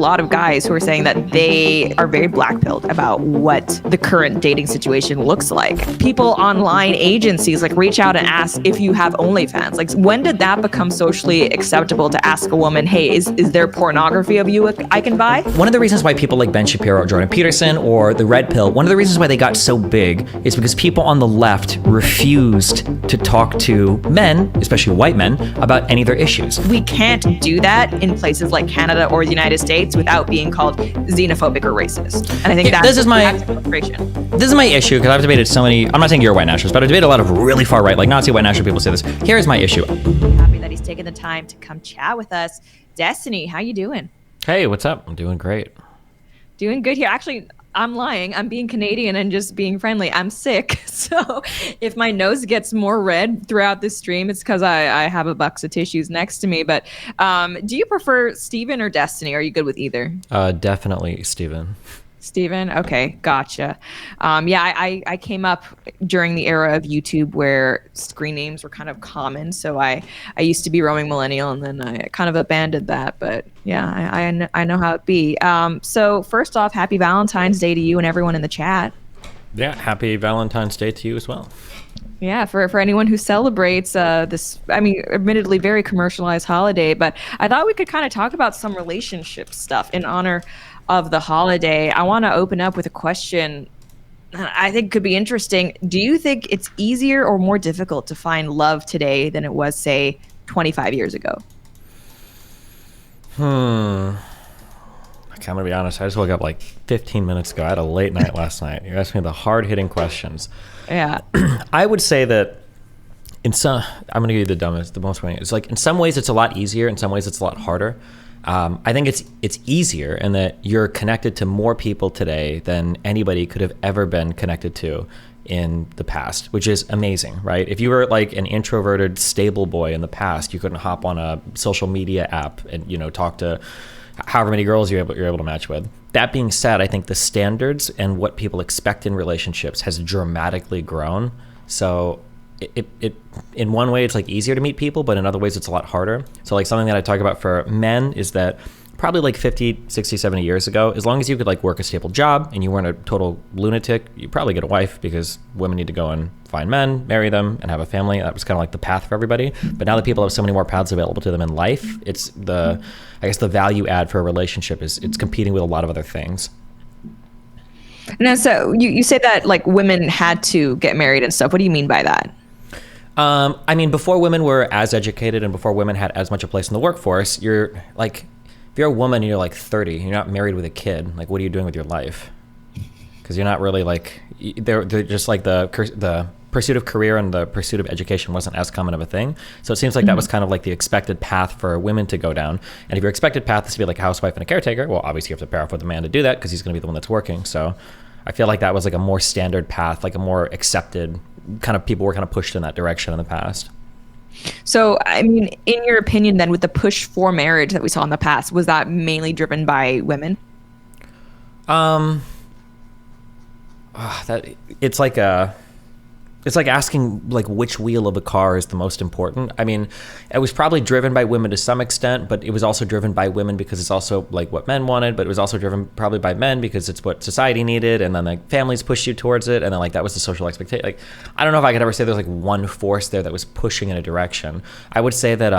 lot of guys who are saying that they are very black-pilled about what the current dating situation looks like. People online, agencies like reach out and ask if you have OnlyFans. Like, when did that become socially acceptable to ask a woman, hey, is there pornography of you I can buy? One of the reasons why people like Ben Shapiro or Jordan Peterson or the Red Pill, one of the reasons why they got so big is because people on the left refused to talk to men, especially white men, about any of their issues. We can't do that in places like Canada or the United States without being called xenophobic or racist. And I think this is my issue, because I've debated so many, I'm not saying you're a white nationalist, but I've debated a lot of really far right, like Nazi white national people say this. Here's my issue. Happy that he's taking the time to come chat with us. Destiny, how you doing? Hey, what's up? I'm doing great. Doing good here. Actually, I'm lying. I'm being Canadian and just being friendly. I'm sick. So if my nose gets more red throughout this stream, it's because I have a box of tissues next to me. But do you prefer Steven or Destiny? Are you good with either? Definitely Steven. Steven? Okay, gotcha. I came up during the era of YouTube where screen names were kind of common. So I used to be roaming millennial, and then I kind of abandoned that. But yeah, I know how it be. So first off, happy Valentine's Day to you and everyone in the chat. Yeah, happy Valentine's Day to you as well. Yeah, for anyone who celebrates this, I mean, admittedly very commercialized holiday, but I thought we could kind of talk about some relationship stuff in honor of the holiday. I want to open up with a question I think could be interesting. Do you think it's easier or more difficult to find love today than it was, say, 25 years ago? I'm gonna be honest, I just woke up like 15 minutes ago. I had a late night last night. You're asking me the hard-hitting questions. Yeah. I would say that I'm gonna give you the most way. It's like in some ways it's a lot easier, in some ways it's a lot harder. I think it's easier in that you're connected to more people today than anybody could have ever been connected to in the past, which is amazing, right? If you were like an introverted stable boy in the past, you couldn't hop on a social media app and, you know, talk to however many girls you're able to match with. That being said, I think the standards and what people expect in relationships has dramatically grown. So it in one way it's like easier to meet people, but in other ways it's a lot harder. So like something that I talk about for men is that probably like 50, 60, 70 years ago, as long as you could like work a stable job and you weren't a total lunatic, you probably get a wife, because women need to go and find men, marry them, and have a family. That was kind of like the path for everybody. But now that people have so many more paths available to them in life, it's I guess the value add for a relationship is it's competing with a lot of other things. Now, so you say that like women had to get married and stuff. What do you mean by that? I mean, before women were as educated and before women had as much a place in the workforce, you're like, if you're a woman and you're like 30, you're not married with a kid, like what are you doing with your life? Because you're not really like, they're just like the pursuit of career and the pursuit of education wasn't as common of a thing. So it seems like that was kind of like the expected path for women to go down. And if your expected path is to be like a housewife and a caretaker, well, obviously you have to pair off with a man to do that because he's going to be the one that's working. So I feel like that was like a more standard path, like a more accepted kind of, people were kind of pushed in that direction in the past. So, I mean, in your opinion then, with the push for marriage that we saw in the past, was that mainly driven by women? It's like asking like which wheel of a car is the most important. I mean, it was probably driven by women to some extent, but it was also driven by women because it's also like what men wanted, but it was also driven probably by men because it's what society needed, and then like families pushed you towards it, and then like that was the social expectation. Like, I don't know if I could ever say there's like one force there that was pushing in a direction. I would say that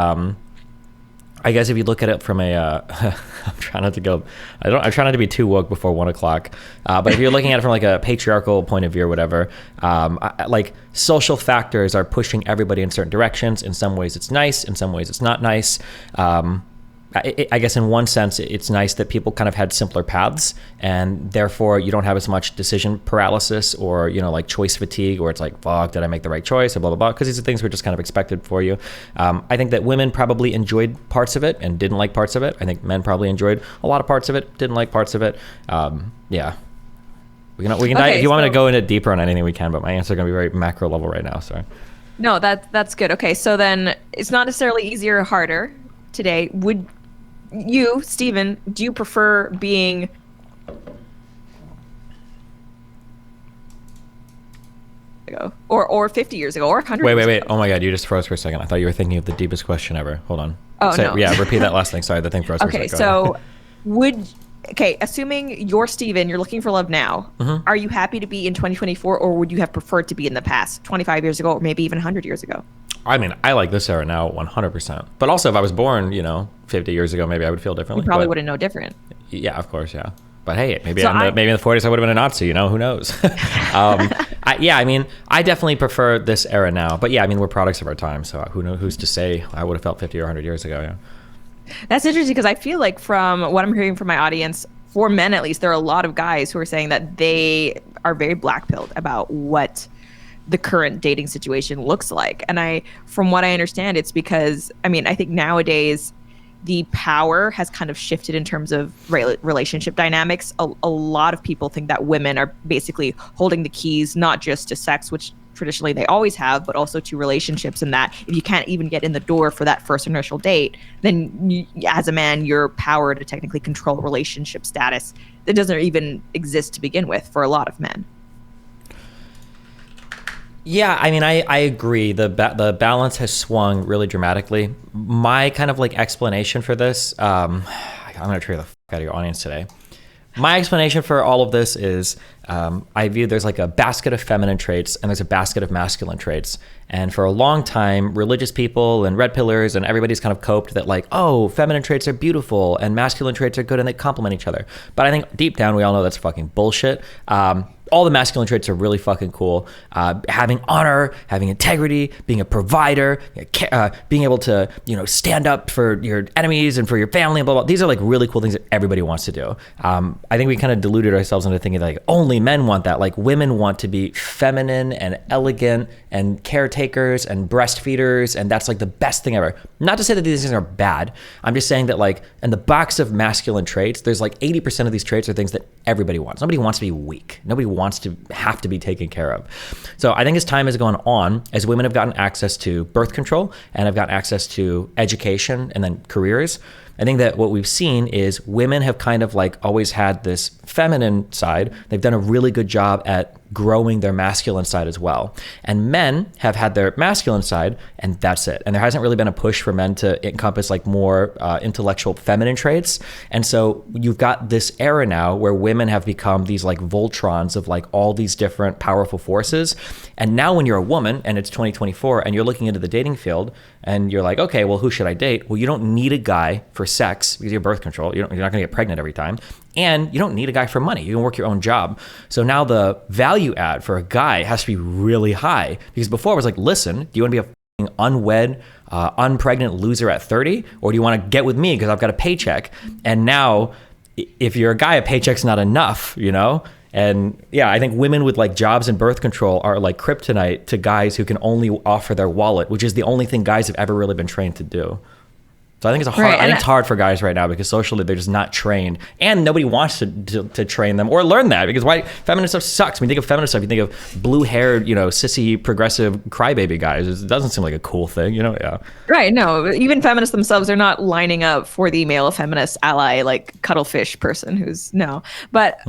I guess if you look at it from a, I'm trying not to be too woke before 1 o'clock. But if you're looking at it from like a patriarchal point of view or whatever, like social factors are pushing everybody in certain directions. In some ways it's nice, in some ways it's not nice. I guess in one sense, it's nice that people kind of had simpler paths, and therefore you don't have as much decision paralysis or, you know, like choice fatigue, or it's like, fuck, did I make the right choice, or blah, blah, blah, because these are things were just kind of expected for you. I think that women probably enjoyed parts of it and didn't like parts of it. I think men probably enjoyed a lot of parts of it, didn't like parts of it. Yeah. We can dive, if you want me to go into deeper on anything, we can, but my answer is going to be very macro level right now, sorry. No, that's good. Okay, so then it's not necessarily easier or harder today. Would you, Steven, do you prefer being ago or 50 years ago or 100 years ago? Wait. Oh my God, you just froze for a second. I thought you were thinking of the deepest question ever. Hold on. Oh, no. Yeah, repeat that last thing. Sorry, the thing froze for a second. Okay, so Okay, assuming you're Steven, you're looking for love now, are you happy to be in 2024, or would you have preferred to be in the past, 25 years ago, or maybe even 100 years ago? I mean, I like this era now 100%. But also, if I was born, 50 years ago, maybe I would feel differently. You probably wouldn't know different. Yeah, of course, yeah. But hey, maybe in the 40s I would have been a Nazi, who knows? I definitely prefer this era now. But yeah, I mean, we're products of our time, so who's to say I would have felt 50 or 100 years ago, yeah. That's interesting, because I feel like from what I'm hearing from my audience, for men at least, there are a lot of guys who are saying that they are very black-pilled about what the current dating situation looks like. And from what I understand, it's because, I think nowadays the power has kind of shifted in terms of relationship dynamics. A lot of people think that women are basically holding the keys, not just to sex, which traditionally they always have, but also to relationships, and that if you can't even get in the door for that first initial date, then as a man, your power to technically control relationship status, that doesn't even exist to begin with for a lot of men. Yeah, I mean, I agree. The balance has swung really dramatically. My kind of explanation for this, I'm going to trigger the fuck out of your audience today. My explanation for all of this is I view there's a basket of feminine traits and there's a basket of masculine traits. And for a long time, religious people and red pillars and everybody's kind of coped that feminine traits are beautiful and masculine traits are good and they complement each other. But I think deep down, we all know that's fucking bullshit. All the masculine traits are really fucking cool. Having honor, having integrity, being a provider, being able to, stand up for your enemies and for your family and blah, blah. These are really cool things that everybody wants to do. I think we kind of deluded ourselves into thinking only men want that. Women want to be feminine and elegant and caretakers and breastfeeders, and that's the best thing ever. Not to say that these things are bad. I'm just saying that in the box of masculine traits, there's 80% of these traits are things that everybody wants. Nobody wants to be weak. Nobody wants to have to be taken care of. So I think as time has gone on, as women have gotten access to birth control and have gotten access to education and then careers, I think that what we've seen is women have kind of always had this feminine side. They've done a really good job at growing their masculine side as well. And men have had their masculine side, and that's it. And there hasn't really been a push for men to encompass more intellectual feminine traits. And so you've got this era now where women have become these Voltrons of all these different powerful forces. And now when you're a woman and it's 2024 and you're looking into the dating field and you're okay, well, who should I date? Well, you don't need a guy for sex because you have birth control. You're not going to get pregnant every time. And you don't need a guy for money. You can work your own job. So now the value add for a guy has to be really high, because before it was listen, do you want to be a unwed, unpregnant loser at 30? Or do you want to get with me because I've got a paycheck? And now if you're a guy, a paycheck's not enough, And yeah, I think women with jobs and birth control are kryptonite to guys who can only offer their wallet, which is the only thing guys have ever really been trained to do. So I think it's hard. I think it's hard for guys right now because socially they're just not trained, and nobody wants to train them or learn that, because feminist stuff sucks. When you think of feminist stuff, you think of blue-haired, sissy, progressive, crybaby guys. It doesn't seem like a cool thing, Yeah. Right. No, even feminists themselves are not lining up for the male feminist ally, cuttlefish person who's no. But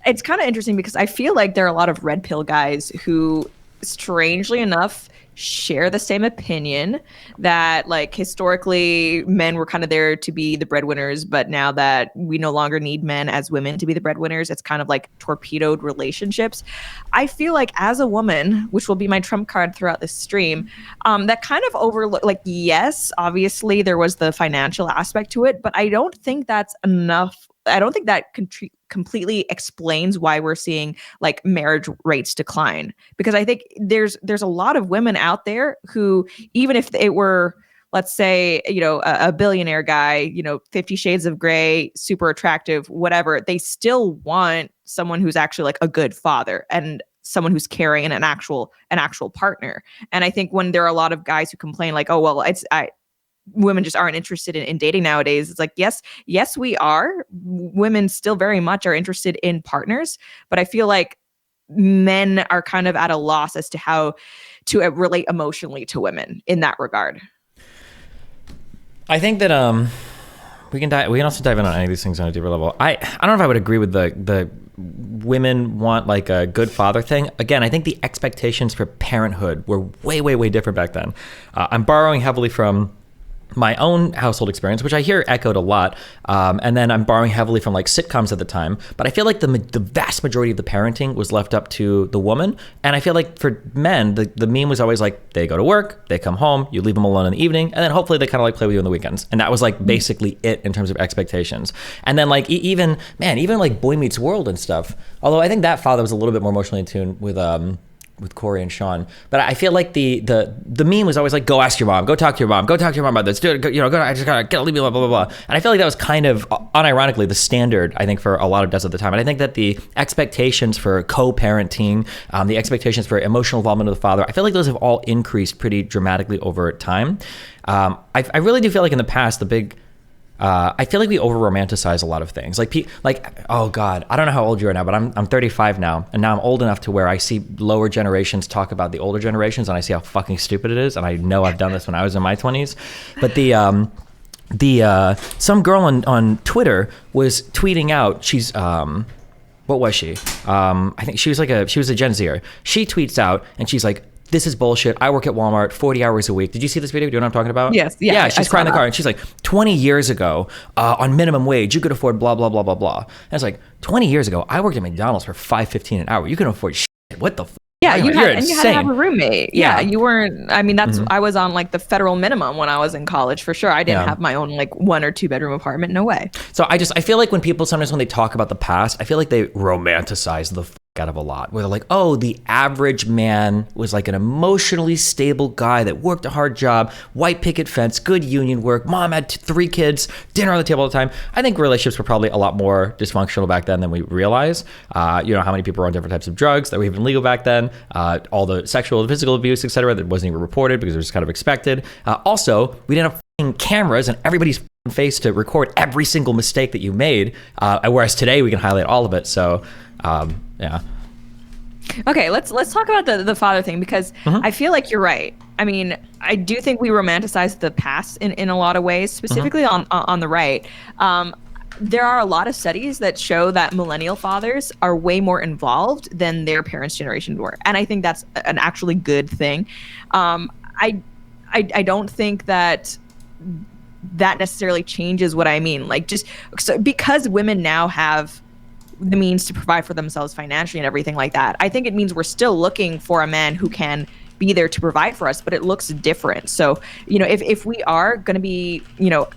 it's kind of interesting because I feel like there are a lot of red pill guys who, strangely enough, share the same opinion that historically men were kind of there to be the breadwinners, but now that we no longer need men as women to be the breadwinners, it's kind of torpedoed relationships. I feel like as a woman, which will be my trump card throughout this stream, that kind of overlook, yes, obviously there was the financial aspect to it, but I don't think that's enough. I don't think that completely explains why we're seeing marriage rates decline, because I think there's a lot of women out there who, even if it were, let's say, a billionaire guy, 50 Shades of Grey, super attractive, whatever, they still want someone who's actually a good father and someone who's caring and an actual partner. And I think when there are a lot of guys who complain oh, well, women just aren't interested in dating nowadays. It's yes, we are. Women still very much are interested in partners, but I feel like men are kind of at a loss as to how to relate emotionally to women in that regard. I think that we can also dive in on any of these things on a deeper level. I don't know if I would agree with the women want a good father thing. Again, I think the expectations for parenthood were way, way, way different back then. I'm borrowing heavily from my own household experience, which I hear echoed a lot, and then I'm borrowing heavily from like sitcoms at the time, but I feel like the vast majority of the parenting was left up to the woman. And I feel like for men, the meme was always like, they go to work, they come home, you leave them alone in the evening, and then hopefully they kind of like play with you on the weekends. And that was like basically it in terms of expectations. And then like even like Boy Meets World and stuff, although I think that father was a little bit more emotionally in tune with Corey and Sean, but I feel like the meme was always like, go ask your mom, go talk to your mom, go talk to your mom about this, do it, I just gotta leave me, blah, blah, blah, blah. And I feel like that was kind of unironically the standard, I think, for a lot of dads at the time. And I think that the expectations for co-parenting, the expectations for emotional involvement of the father, I feel like those have all increased pretty dramatically over time. I really do feel like in the past, I feel like we over romanticize a lot of things. Oh God, I don't know how old you are now, but I'm 35 now, and now I'm old enough to where I see lower generations talk about the older generations, and I see how fucking stupid it is. And I know I've done this when I was in my 20s, but some girl on Twitter was tweeting out. She's what was she? I think she was a Gen Zer. She tweets out and she's like, this is bullshit. I work at Walmart 40 hours a week. Did you see this video? Do you know what I'm talking about? Yes. Yeah, she's crying in the car. And she's like, 20 years ago, on minimum wage, you could afford blah, blah, blah, blah, blah. And it's like, 20 years ago, I worked at McDonald's for $5.15 an hour. You can afford shit. What the f? Yeah, you had to have a roommate. Yeah, you weren't, I mean, that's, I was on like the federal minimum when I was in college for sure. I didn't have my own like 1 or 2 bedroom apartment. No way. So I feel like when they talk about the past, I feel like they romanticize the out of a lot, where they're like, oh, the average man was like an emotionally stable guy that worked a hard job, white picket fence, good union work, mom had 3 kids, dinner on the table all the time. I think relationships were probably a lot more dysfunctional back then than we realize. How many people were on different types of drugs that were even legal back then, all the sexual and physical abuse, etc., that wasn't even reported because it was kind of expected. Also, we didn't have cameras and everybody's face to record every single mistake that you made, whereas today we can highlight all of it. So yeah. Okay, let's talk about the father thing, because I feel like you're right. I mean, I do think we romanticize the past in a lot of ways, specifically on the right. There are a lot of studies that show that millennial fathers are way more involved than their parents' generation were, and I think that's an actually good thing. I don't think that necessarily changes what I mean. Like, just so, because women now have the means to provide for themselves financially and everything like that, I think it means we're still looking for a man who can be there to provide for us, but it looks different. So, if we are going to be,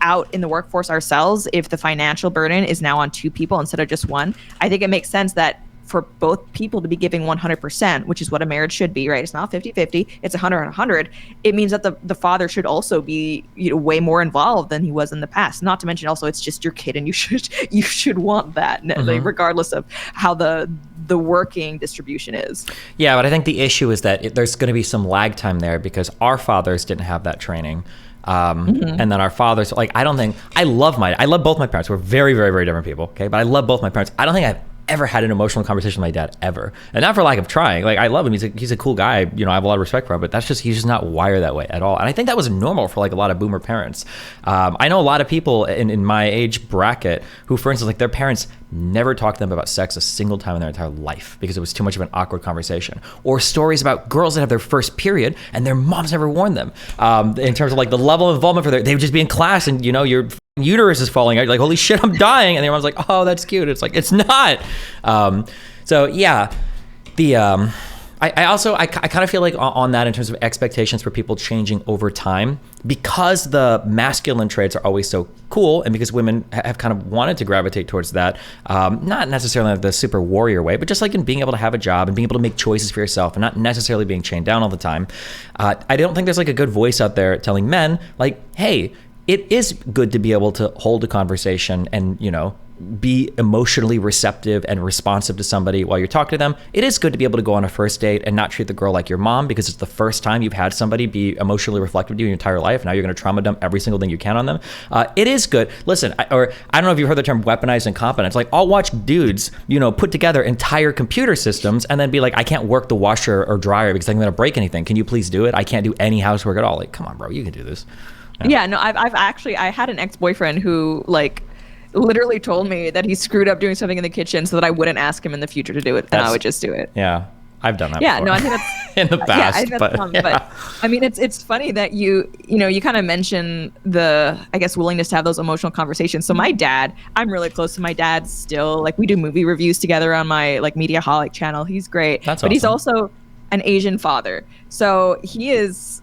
out in the workforce ourselves, if the financial burden is now on 2 people instead of just 1, I think it makes sense that for both people to be giving 100%, which is what a marriage should be, right? It's not 50-50, it's 100-100. It means that the father should also be, way more involved than he was in the past. Not to mention also it's just your kid, and you should want that, like, regardless of how the working distribution is. Yeah, but I think the issue is that there's going to be some lag time there, because our fathers didn't have that training. And then our fathers, like, I love both my parents. We're very, very, very different people, okay? But I love both my parents. I don't think I've ever had an emotional conversation with my dad ever, and not for lack of trying. Like, I love him. He's a cool guy. I have a lot of respect for him, but he's just not wired that way at all. And I think that was normal for like a lot of boomer parents. I know a lot of people in my age bracket who, for instance, like, their parents never talked to them about sex a single time in their entire life because it was too much of an awkward conversation, or stories about girls that have their first period and their moms never warned them. In terms of like the level of involvement they would just be in class, and your uterus is falling out. You're like, holy shit, I'm dying. And their mom's like, oh, that's cute. It's like, it's not. So yeah, I kind of feel like on that, in terms of expectations for people changing over time, because the masculine traits are always so cool, and because women have kind of wanted to gravitate towards that, not necessarily in the super warrior way, but just like in being able to have a job and being able to make choices for yourself and not necessarily being chained down all the time. I don't think there's like a good voice out there telling men like, hey, it is good to be able to hold a conversation and, be emotionally receptive and responsive to somebody while you're talking to them. It is good to be able to go on a first date and not treat the girl like your mom, because it's the first time you've had somebody be emotionally reflective to you your entire life. Now you're going to trauma dump every single thing you can on them. It is good. Listen, I don't know if you've heard the term weaponized incompetence. Like, I'll watch dudes, put together entire computer systems and then be like, I can't work the washer or dryer because I'm going to break anything. Can you please do it? I can't do any housework at all. Like, come on, bro, you can do this. Yeah, no, I had an ex-boyfriend who, like, literally told me that he screwed up doing something in the kitchen so that I wouldn't ask him in the future to do it, and I would just do it. Yeah. I've done that Yeah, before. no, I think that's in the past. I think that's but, fun, but I mean, it's funny that you kind of mention the, I guess, willingness to have those emotional conversations. So my dad, I'm really close to my dad still. Like, we do movie reviews together on my like Mediaholic channel. He's great. That's but he's awesome. also an Asian father. So he is,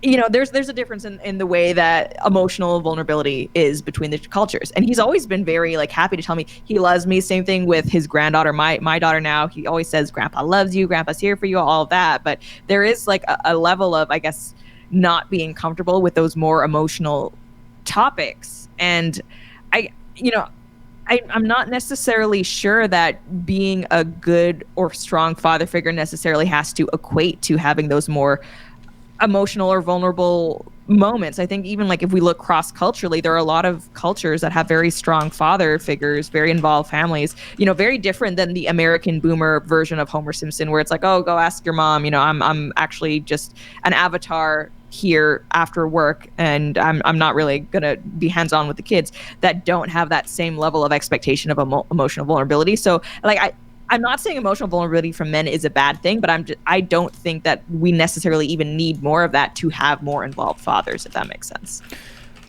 there's a difference in the way that emotional vulnerability is between the cultures. And he's always been very like happy to tell me he loves me. Same thing with his granddaughter, my daughter now. He always says, Grandpa loves you, Grandpa's here for you, all of that. But there is like a level of, I guess, not being comfortable with those more emotional topics. And I'm not necessarily sure that being a good or strong father figure necessarily has to equate to having those more emotional or vulnerable moments. I think even like if we look cross-culturally, there are a lot of cultures that have very strong father figures, very involved families, very different than the American boomer version of Homer Simpson, where it's like, oh, go ask your mom, I'm actually just an avatar here after work, and I'm not really gonna be hands-on with the kids, that don't have that same level of expectation of emotional vulnerability. So like I'm not saying emotional vulnerability from men is a bad thing, but I don't think that we necessarily even need more of that to have more involved fathers, if that makes sense.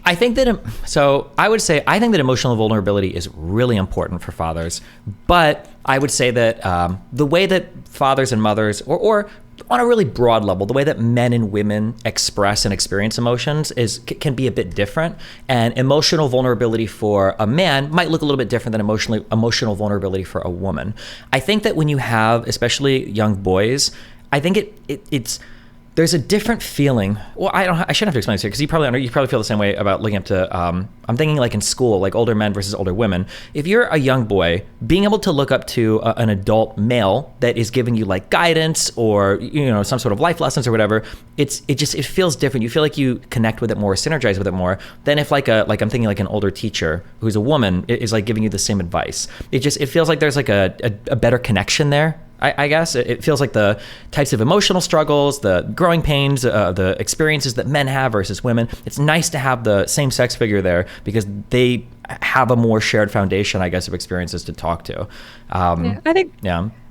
I think that, so I would say, I think that emotional vulnerability is really important for fathers, but I would say that the way that fathers and mothers, or on a really broad level, the way that men and women express and experience emotions can be a bit different. And emotional vulnerability for a man might look a little bit different than emotional vulnerability for a woman. I think that when you have, especially young boys, I think it's there's a different feeling. Well, I shouldn't have to explain this here, because you probably feel the same way about looking up to, I'm thinking like in school, like older men versus older women. If you're a young boy, being able to look up to an adult male that is giving you like guidance or, some sort of life lessons or whatever, it feels different. You feel like you connect with it more, synergize with it more than if I'm thinking like an older teacher who's a woman is like giving you the same advice. It feels like there's like a better connection there. I guess it feels like the types of emotional struggles, the growing pains, the experiences that men have versus women. It's nice to have the same sex figure there because they have a more shared foundation, I guess, of experiences to talk to. I think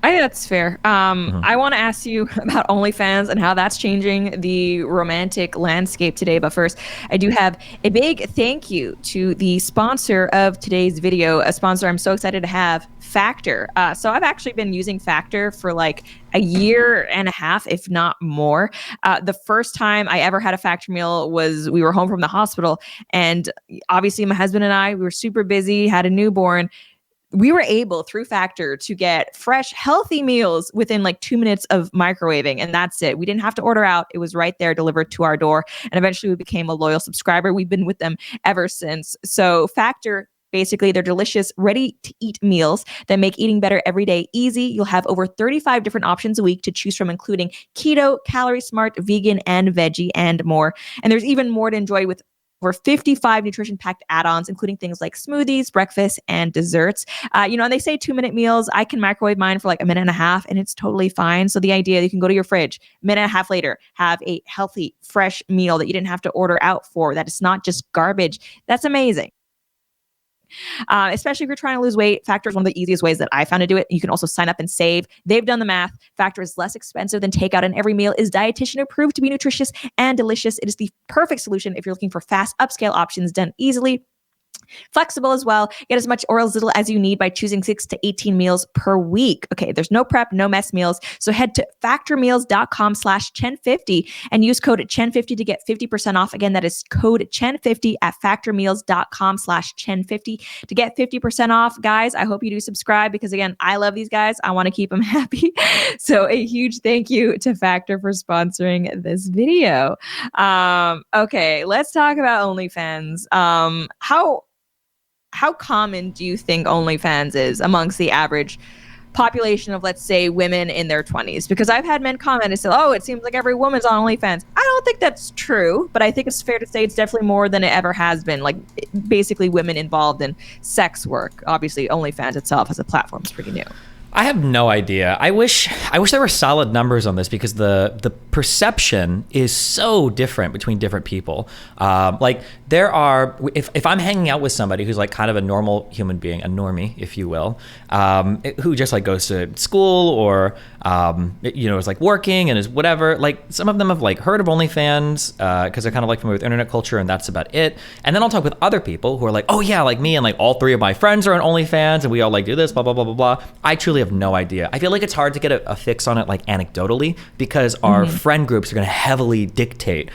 that's fair. I want to ask you about OnlyFans and how that's changing the romantic landscape today. But first, I do have a big thank you to the sponsor of today's video, a sponsor I'm so excited to have, Factor. So I've actually been using Factor for like a year and a half, if not more. The first time I ever had a Factor meal was we were home from the hospital, and obviously my husband and I, we were super busy, had a newborn. We were able through Factor to get fresh, healthy meals within like 2 minutes of microwaving. And that's it. We didn't have to order out. It was right there delivered to our door. And eventually we became a loyal subscriber. We've been with them ever since. So Factor, basically, they're delicious, ready-to-eat meals that make eating better every day easy. You'll have over 35 different options a week to choose from, including keto, calorie smart, vegan, and veggie, and more. And there's even more to enjoy with over 55 nutrition-packed add-ons, including things like smoothies, breakfast, and desserts. And they say 2-minute meals. I can microwave mine for like a minute and a half, and it's totally fine. So the idea, you can go to your fridge, minute and a half later, have a healthy, fresh meal that you didn't have to order out for, that it's not just garbage. That's amazing. Especially if you're trying to lose weight, Factor is one of the easiest ways that I found to do it. You can also sign up and save. They've done the math. Factor is less expensive than takeout, and every meal is dietitian approved to be nutritious and delicious. It is the perfect solution if you're looking for fast upscale options done easily. Flexible as well. Get as much or as little as you need by choosing 6 to 18 meals per week. Okay, there's no prep, no mess meals. So head to factormeals.com/Chen50 and use code Chen50 to get 50% off. Again, that is code Chen50 at factormeals.com/Chen50 to get 50% off. Guys, I hope you do subscribe because, again, I love these guys. I want to keep them happy. So a huge thank you to Factor for sponsoring this video. Okay, let's talk about OnlyFans. How common do you think OnlyFans is amongst the average population of, let's say, women in their 20s? Because I've had men comment and say, oh, it seems like every woman's on OnlyFans. I don't think that's true, but I think it's fair to say it's definitely more than it ever has been. Like, basically women involved in sex work. Obviously, OnlyFans itself as a platform is pretty new. I have no idea. I wish there were solid numbers on this because the perception is so different between different people. Like if I'm hanging out with somebody who's like kind of a normal human being, a normie, if you will, who just like goes to school or, is like working and is whatever, like some of them have like heard of OnlyFans because they're kind of like familiar with internet culture and that's about it. And then I'll talk with other people who are like, oh yeah, like me and like all 3 of my friends are on OnlyFans and we all like do this, blah, blah, blah, blah, blah. I truly have no idea. I feel like it's hard to get a fix on it like anecdotally because our friend groups are going to heavily dictate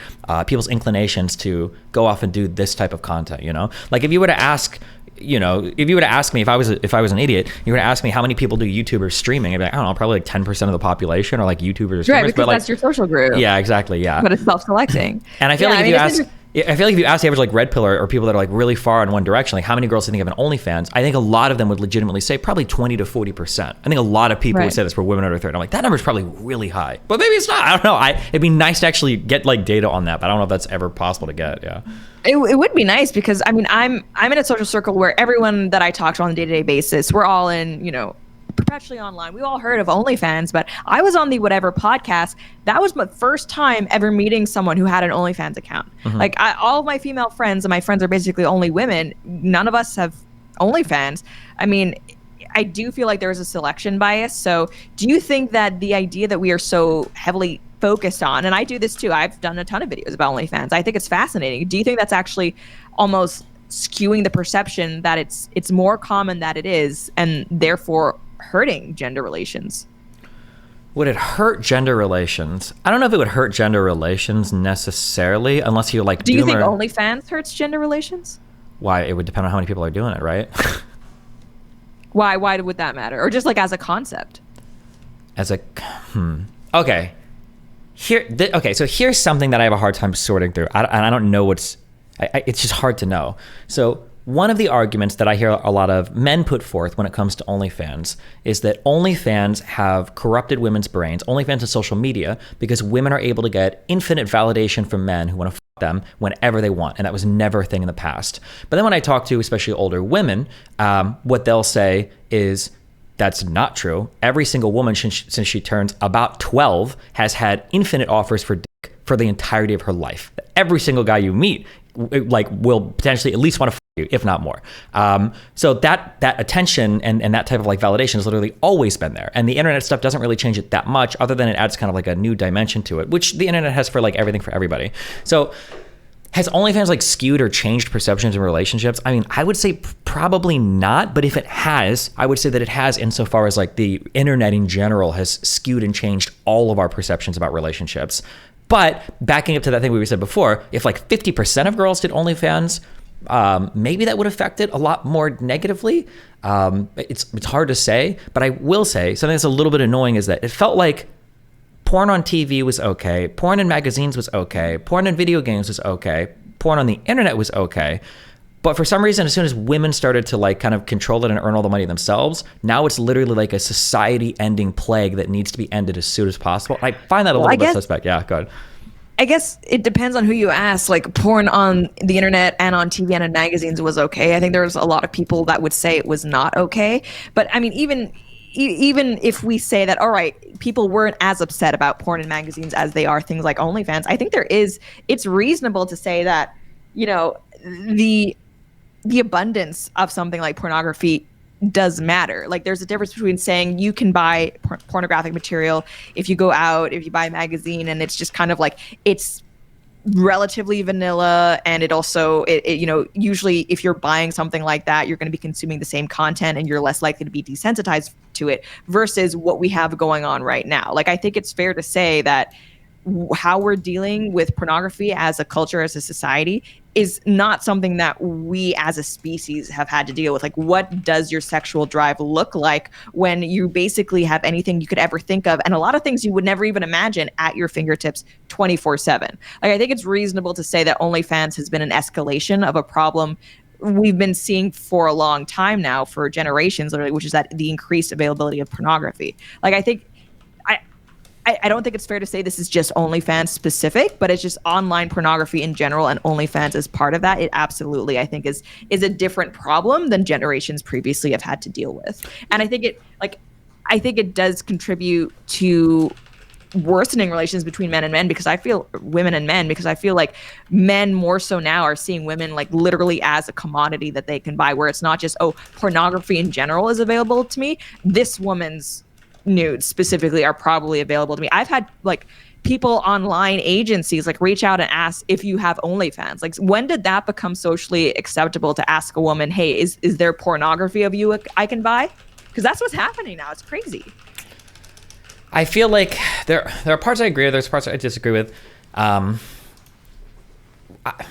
people's inclinations to go off and do this type of content, Like if you were to ask, me if I was an idiot, you were to ask me how many people do YouTubers streaming, I'd be like, I don't know, probably like 10% of the population are like YouTubers or streamers. Right, because but like, that's your social group. Yeah, exactly, yeah. But it's self-selecting. And I feel like if you ask the average like red pill or people that are like really far in one direction, like how many girls do you think have an OnlyFans? I think a lot of them would legitimately say probably 20 to 40%. I think a lot of people would say this for women under 30. I'm like, that number's probably really high, but maybe it's not. I don't know. It'd be nice to actually get like data on that, but I don't know if that's ever possible to get. Yeah. It would be nice because I mean, I'm in a social circle where everyone that I talk to on a day-to-day basis, we're all in, perpetually online. We all heard of OnlyFans, but I was on the Whatever podcast. That was my first time ever meeting someone who had an OnlyFans account. Like all of my female friends, and my friends are basically only women. None of us have OnlyFans. I mean, I do feel like there's a selection bias. So do you think that the idea that we are so heavily focused on, and I do this too, I've done a ton of videos about OnlyFans. I think it's fascinating. Do you think that's actually almost skewing the perception that it's more common than it is, and therefore hurting gender relations? Would it hurt gender relations? I don't know if it would hurt gender relations necessarily, unless you like. Do you think OnlyFans hurts gender relations? Why? It would depend on how many people are doing it, right? Why would that matter? Or just like as a concept? Okay. So here's something that I have a hard time sorting through. I don't know it's just hard to know. So one of the arguments that I hear a lot of men put forth when it comes to OnlyFans is that OnlyFans have corrupted women's brains, OnlyFans and social media, because women are able to get infinite validation from men who want to f them whenever they want. And that was never a thing in the past. But then when I talk to especially older women, what they'll say is, that's not true. Every single woman since she turns about 12 has had infinite offers for dick for the entirety of her life. Every single guy you meet will potentially at least want to f you, if not more. So that attention and that type of like validation has literally always been there. And the internet stuff doesn't really change it that much, other than it adds kind of like a new dimension to it, which the internet has for like everything for everybody. So has OnlyFans like skewed or changed perceptions in relationships? I mean, I would say probably not, but if it has, I would say that it has insofar as like the internet in general has skewed and changed all of our perceptions about relationships. But backing up to that thing we said before, if like 50% of girls did OnlyFans, maybe that would affect it a lot more negatively. It's hard to say, but I will say something that's a little bit annoying is that it felt like porn on TV was okay, porn in magazines was okay, porn in video games was okay, porn on the internet was okay. But for some reason, as soon as women started to like kind of control it and earn all the money themselves, now it's literally like a society-ending plague that needs to be ended as soon as possible. I find that a little bit suspect. Yeah, go ahead. I guess it depends on who you ask. Like porn on the internet and on TV and in magazines was okay. I think there's a lot of people that would say it was not okay. But I mean, even if we say that, all right, people weren't as upset about porn in magazines as they are things like OnlyFans, I think it's reasonable to say that, the abundance of something like pornography does matter. Like there's a difference between saying you can buy pornographic material if you go out, if you buy a magazine, and it's just kind of like it's relatively vanilla, and it also usually if you're buying something like that, you're going to be consuming the same content and you're less likely to be desensitized to it versus what we have going on right now. Like I think it's fair to say that how we're dealing with pornography as a culture, as a society, is not something that we as a species have had to deal with. Like, what does your sexual drive look like when you basically have anything you could ever think of, and a lot of things you would never even imagine at your fingertips 24/7? Like, I think it's reasonable to say that OnlyFans has been an escalation of a problem we've been seeing for a long time now, for generations, literally, which is that the increased availability of pornography. Like, I don't think it's fair to say this is just OnlyFans specific, but it's just online pornography in general, and OnlyFans is part of that. It absolutely, I think, is a different problem than generations previously have had to deal with. And I think it does contribute to worsening relations between men and men, because I feel women and men, because I feel like men more so now are seeing women like literally as a commodity that they can buy, where it's not just, oh, pornography in general is available to me. This woman's nudes specifically are probably available to me. I've had like people online agencies like reach out and ask if you have OnlyFans. Like, when did that become socially acceptable to ask a woman, hey, is there pornography of you I can buy? Because that's what's happening now. It's crazy. I feel like there are parts I agree with, there's parts I disagree with.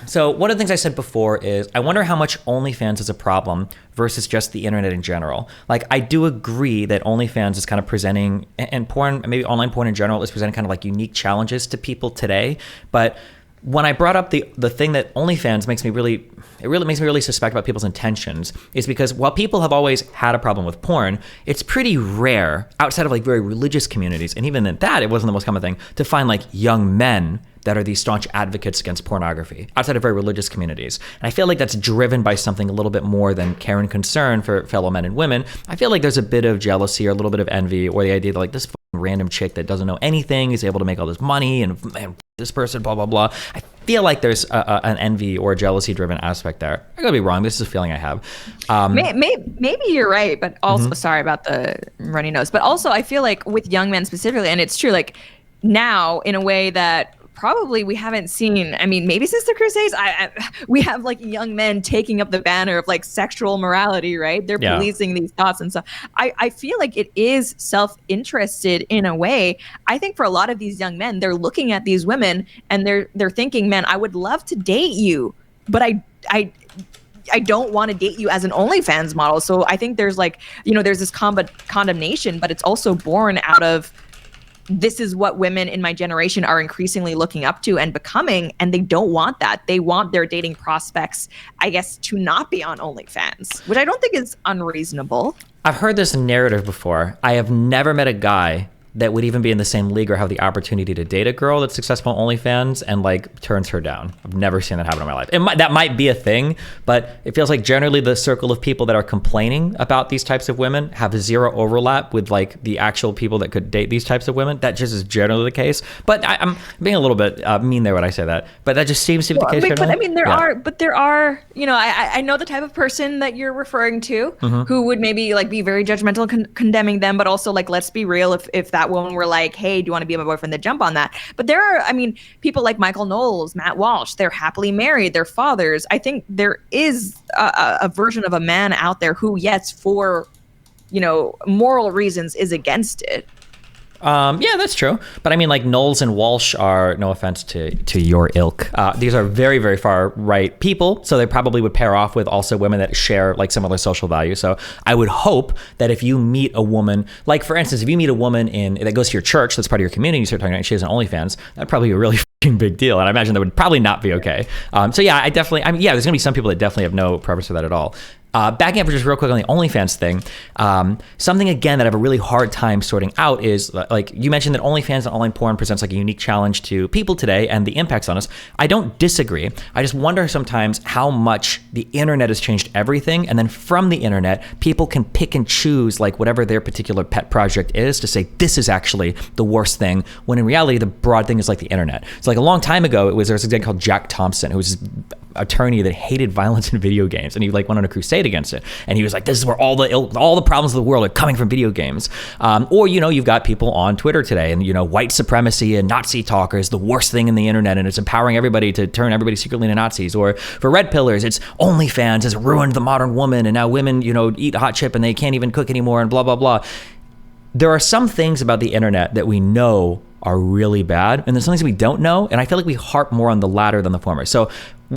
So one of the things I said before is I wonder how much OnlyFans is a problem versus just the internet in general. Like, I do agree that OnlyFans is kind of presenting, and porn, maybe online porn in general, is presenting kind of like unique challenges to people today. But when I brought up the thing that OnlyFans makes me really suspect about people's intentions is because while people have always had a problem with porn, it's pretty rare outside of like very religious communities, and even at that, it wasn't the most common thing, to find like young men that are these staunch advocates against pornography outside of very religious communities. And I feel like that's driven by something a little bit more than care and concern for fellow men and women. I feel like there's a bit of jealousy or a little bit of envy, or the idea that like this random chick that doesn't know anything is able to make all this money, and this person, blah, blah, blah. I feel like there's an envy or jealousy driven aspect there. I gotta be wrong. This is a feeling I have. Maybe you're right, but also, sorry about the runny nose, but also I feel like with young men specifically, and it's true, like now in a way that probably we haven't seen, I mean, maybe since the Crusades, we have like young men taking up the banner of like sexual morality, right? They're policing these thoughts and stuff. I feel like it is self-interested in a way. I think for a lot of these young men, they're looking at these women and they're thinking, man, I would love to date you, but I don't want to date you as an OnlyFans model. So I think there's like, there's this condemnation, but it's also born out of, this is what women in my generation are increasingly looking up to and becoming, and they don't want that. They want their dating prospects, I guess, to not be on OnlyFans, which I don't think is unreasonable. I've heard this narrative before. I have never met a guy that would even be in the same league or have the opportunity to date a girl that's successful on OnlyFans and like turns her down. I've never seen that happen in my life. That might be a thing, but it feels like generally the circle of people that are complaining about these types of women have zero overlap with like the actual people that could date these types of women. That just is generally the case. But I'm being a little bit mean there when I say that, but that just seems to be the case. But I mean, there are, I know the type of person that you're referring to who would maybe like be very judgmental, condemning them, but also like, let's be real, if that woman were like, hey, do you want to be my boyfriend, then jump on that. But there are, I mean, people like Michael Knowles, Matt Walsh, they're happily married, they're fathers. I think there is a version of a man out there who, yes, for, moral reasons is against it. Yeah, that's true. But I mean, like Knowles and Walsh are, no offense to your ilk, these are very, very far right people. So they probably would pair off with also women that share like similar social values. So I would hope that if you meet a woman, like for instance, if you meet a woman that goes to your church, that's part of your community, you start talking about she has an OnlyFans, that'd probably be a really big deal. And I imagine that would probably not be okay. So yeah, there's gonna be some people that definitely have no preference for that at all. Backing up for just real quick on the OnlyFans thing, something again that I have a really hard time sorting out is like you mentioned that OnlyFans and online porn presents like a unique challenge to people today and the impacts on us. I don't disagree. I just wonder sometimes how much the internet has changed everything, and then from the internet, people can pick and choose like whatever their particular pet project is to say this is actually the worst thing, when in reality the broad thing is like the internet. So like a long time ago, there was a guy called Jack Thompson who was attorney that hated violence in video games, and he like went on a crusade against it, and he was like, this is where all the problems of the world are coming from video games. Or you've got people on Twitter today, and white supremacy and Nazi talk is the worst thing in the internet, and it's empowering everybody to turn everybody secretly into Nazis. Or for red pillars, it's OnlyFans has ruined the modern woman, and now women eat hot chip and they can't even cook anymore, and blah blah blah. There are some things about the internet that we know are really bad, and there's some things we don't know, and I feel like we harp more on the latter than the former. So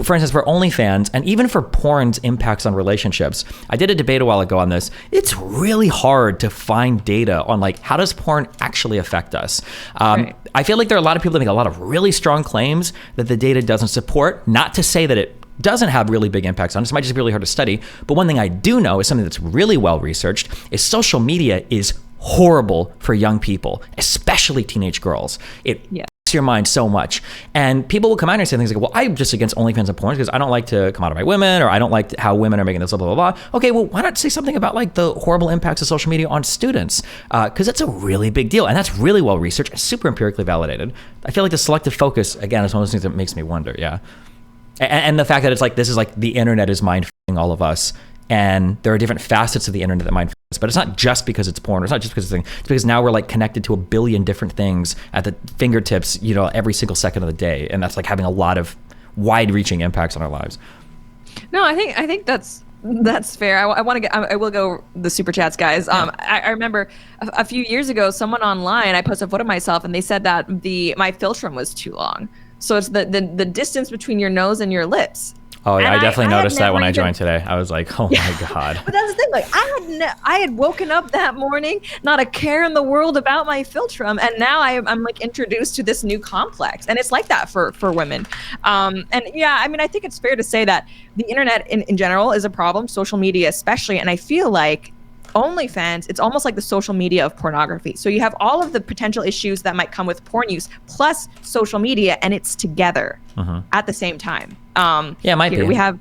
for instance, for OnlyFans and even for porn's impacts on relationships, I did a debate a while ago on this. It's really hard to find data on like, how does porn actually affect us? Right. I feel like there are a lot of people that make a lot of really strong claims that the data doesn't support. Not to say that it doesn't have really big impacts on us. It might just be really hard to study. But one thing I do know is something that's really well researched is social media is horrible for young people, especially teenage girls. It impacts your mind so much. And people will come out and say things like, well, I'm just against OnlyFans and porn because I don't like to come out of my women, or I don't like how women are making this, blah, blah, blah, blah. Okay, well, why not say something about like the horrible impacts of social media on students? Because it's a really big deal. And that's really well researched and super empirically validated. I feel like the selective focus, again, is one of those things that makes me wonder, yeah. And the fact that it's like, this is like the internet is mind-f***ing all of us. And there are different facets of the internet that mind us, but it's not just because it's porn. Or it's not just because it's a thing. It's because now we're like connected to a billion different things at the fingertips, you know, every single second of the day, and that's like having a lot of wide-reaching impacts on our lives. No, I think that's fair. I will go the super chats, guys. I remember a few years ago, someone online, I posted a photo of myself, and they said that my philtrum was too long. So it's the distance between your nose and your lips. Oh yeah, I definitely noticed that when I joined today. I was like, oh my God. But that's the thing, like I had woken up that morning, not a care in the world about my philtrum, and now I'm like introduced to this new complex, and it's like that for women. And yeah, I mean, I think it's fair to say that the internet in general is a problem, social media especially, and I feel like OnlyFans, it's almost like the social media of pornography. So you have all of the potential issues that might come with porn use plus social media, and it's together at the same time. Yeah, it might be. We have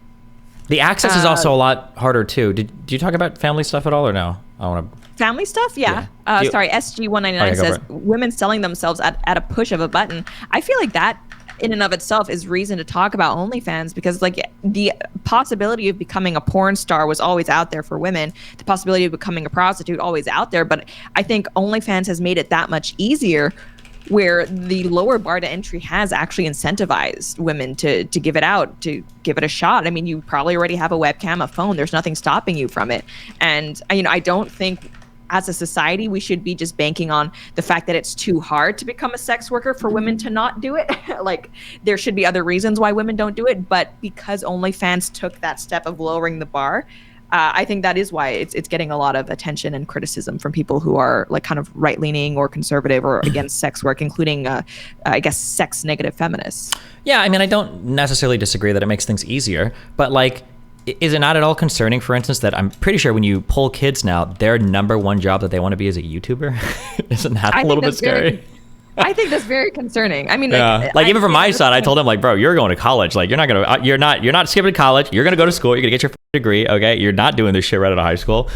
the access is also a lot harder too. Did you talk about family stuff at all, or no? I want to. Family stuff, yeah. Sorry, SG199 says women selling themselves at a push of a button. I feel like that in and of itself is reason to talk about OnlyFans, because like the possibility of becoming a porn star was always out there for women. The possibility of becoming a prostitute always out there. But I think OnlyFans has made it that much easier, where the lower bar to entry has actually incentivized women to give it out, to give it a shot. I mean, you probably already have a webcam, a phone. There's nothing stopping you from it. And, you know, I don't think as a society we should be just banking on the fact that it's too hard to become a sex worker for women to not do it. Like, there should be other reasons why women don't do it. But because OnlyFans took that step of lowering the bar, I think that is why it's getting a lot of attention and criticism from people who are like kind of right-leaning or conservative or against sex work, including, I guess, sex-negative feminists. Yeah, I mean, I don't necessarily disagree that it makes things easier, but like, is it not at all concerning, for instance, that I'm pretty sure when you poll kids now, their number one job that they want to be is a YouTuber? Isn't that a little bit scary? I think that's very concerning. I mean, yeah. Like even from my side, I told him like, bro, you're going to college. Like you're not skipping college. You're going to go to school. You're going to get your degree. Okay. You're not doing this shit right out of high school.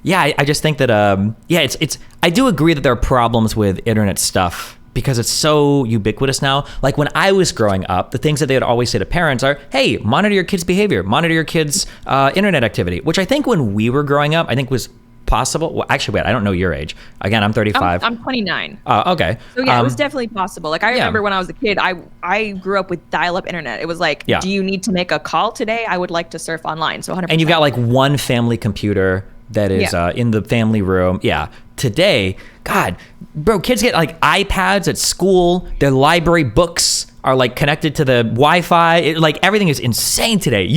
Yeah. I just think that, I do agree that there are problems with internet stuff because it's so ubiquitous now. Like when I was growing up, the things that they would always say to parents are, hey, monitor your kids' behavior, monitor your kids' internet activity, which I think when we were growing up, I think was possible. Well, actually, wait, I don't know your age. Again, I'm 35. I'm 29. Okay. So yeah, it was definitely possible. Like I remember when I was a kid, I grew up with dial-up internet. It was like, do you need to make a call today? I would like to surf online. So 100%. And you've got like one family computer that is in the family room. Yeah. Today, God, bro, kids get like iPads at school. Their library books are like connected to the Wi-Fi. Like everything is insane today.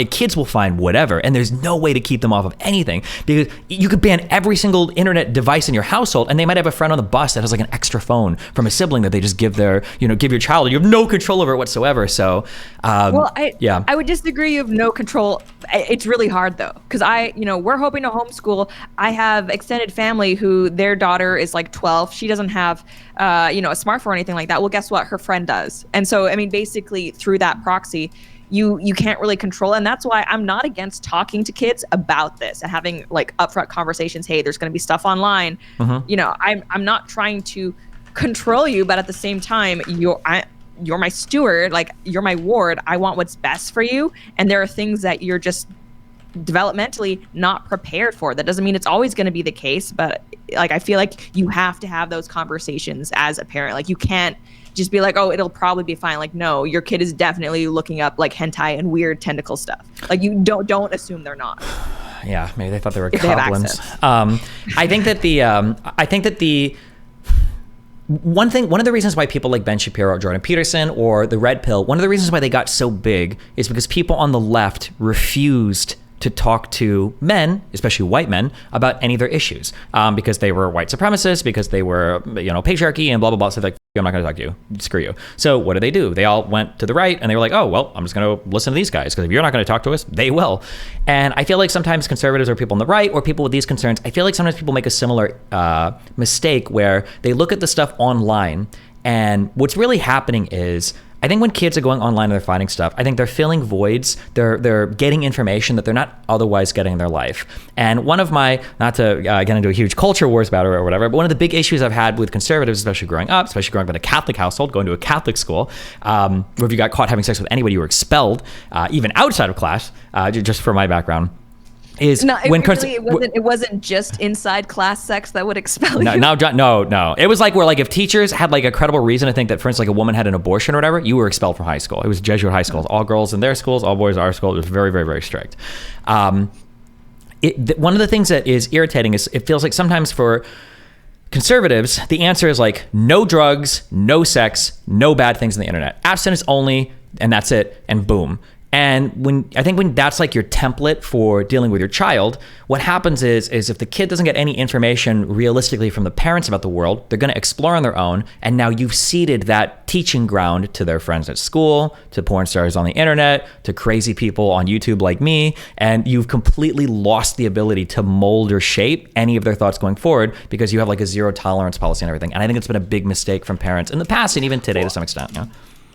Kids will find whatever, and there's no way to keep them off of anything because you could ban every single internet device in your household, and they might have a friend on the bus that has like an extra phone from a sibling that they just give your child, and you have no control over it whatsoever. So, I would disagree. You have no control. It's really hard though, because we're hoping to homeschool. I have extended family who their daughter is like 12. She doesn't have, a smartphone or anything like that. Well, guess what? Her friend does. And so, I mean, basically through that proxy, you can't really control. And that's why I'm not against talking to kids about this and having like upfront conversations. Hey, there's going to be stuff online. I'm not trying to control you, but at the same time, you're my steward, like you're my ward. I want what's best for you. And there are things that you're just developmentally not prepared for. That doesn't mean it's always going to be the case, but like I feel like you have to have those conversations as a parent. Like you can't just be like, oh, it'll probably be fine. Like, no, your kid is definitely looking up like hentai and weird tentacle stuff. Like you don't assume they're not. Yeah, maybe they thought they were goblins. I think that the one of the reasons why people like Ben Shapiro or Jordan Peterson or the Red Pill, one of the reasons why they got so big is because people on the left refused to talk to men, especially white men, about any of their issues, because they were white supremacists, because they were, patriarchy and blah, blah, blah. So they're like, I'm not going to talk to you. Screw you. So what do? They all went to the right and they were like, oh, well, I'm just going to listen to these guys because if you're not going to talk to us, they will. And I feel like sometimes conservatives or people on the right or people with these concerns, I feel like sometimes people make a similar mistake where they look at the stuff online And what's really happening is, I think when kids are going online and they're finding stuff, I think they're filling voids. They're getting information that they're not otherwise getting in their life. And one of my, not to get into a huge culture wars about it or whatever, but one of the big issues I've had with conservatives, especially growing up in a Catholic household, going to a Catholic school, where if you got caught having sex with anybody, you were expelled, even outside of class, just for my background. Is no, when it wasn't just inside class sex that would expel you. No. It was like where, like, if teachers had like a credible reason to think that, for instance, like a woman had an abortion or whatever, you were expelled from high school. It was Jesuit high schools, all girls in their schools, all boys in our school. It was very, very, very strict. One of the things that is irritating is it feels like sometimes for conservatives, the answer is like no drugs, no sex, no bad things on the internet, abstinence only, and that's it, and boom. And when that's like your template for dealing with your child, what happens is if the kid doesn't get any information realistically from the parents about the world, they're going to explore on their own. And now you've ceded that teaching ground to their friends at school, to porn stars on the internet, to crazy people on YouTube like me. And you've completely lost the ability to mold or shape any of their thoughts going forward because you have like a zero tolerance policy and everything. And I think it's been a big mistake from parents in the past and even today to some extent. Yeah.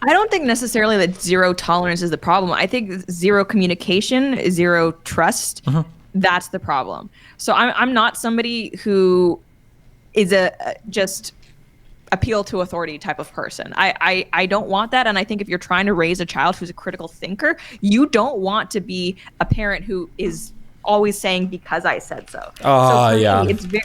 I don't think necessarily that zero tolerance is the problem. I think zero communication, zero trust, that's the problem. So I'm not somebody who is a just appeal to authority type of person. I don't want that. And I think if you're trying to raise a child who's a critical thinker, you don't want to be a parent who is always saying, because I said so. It's very...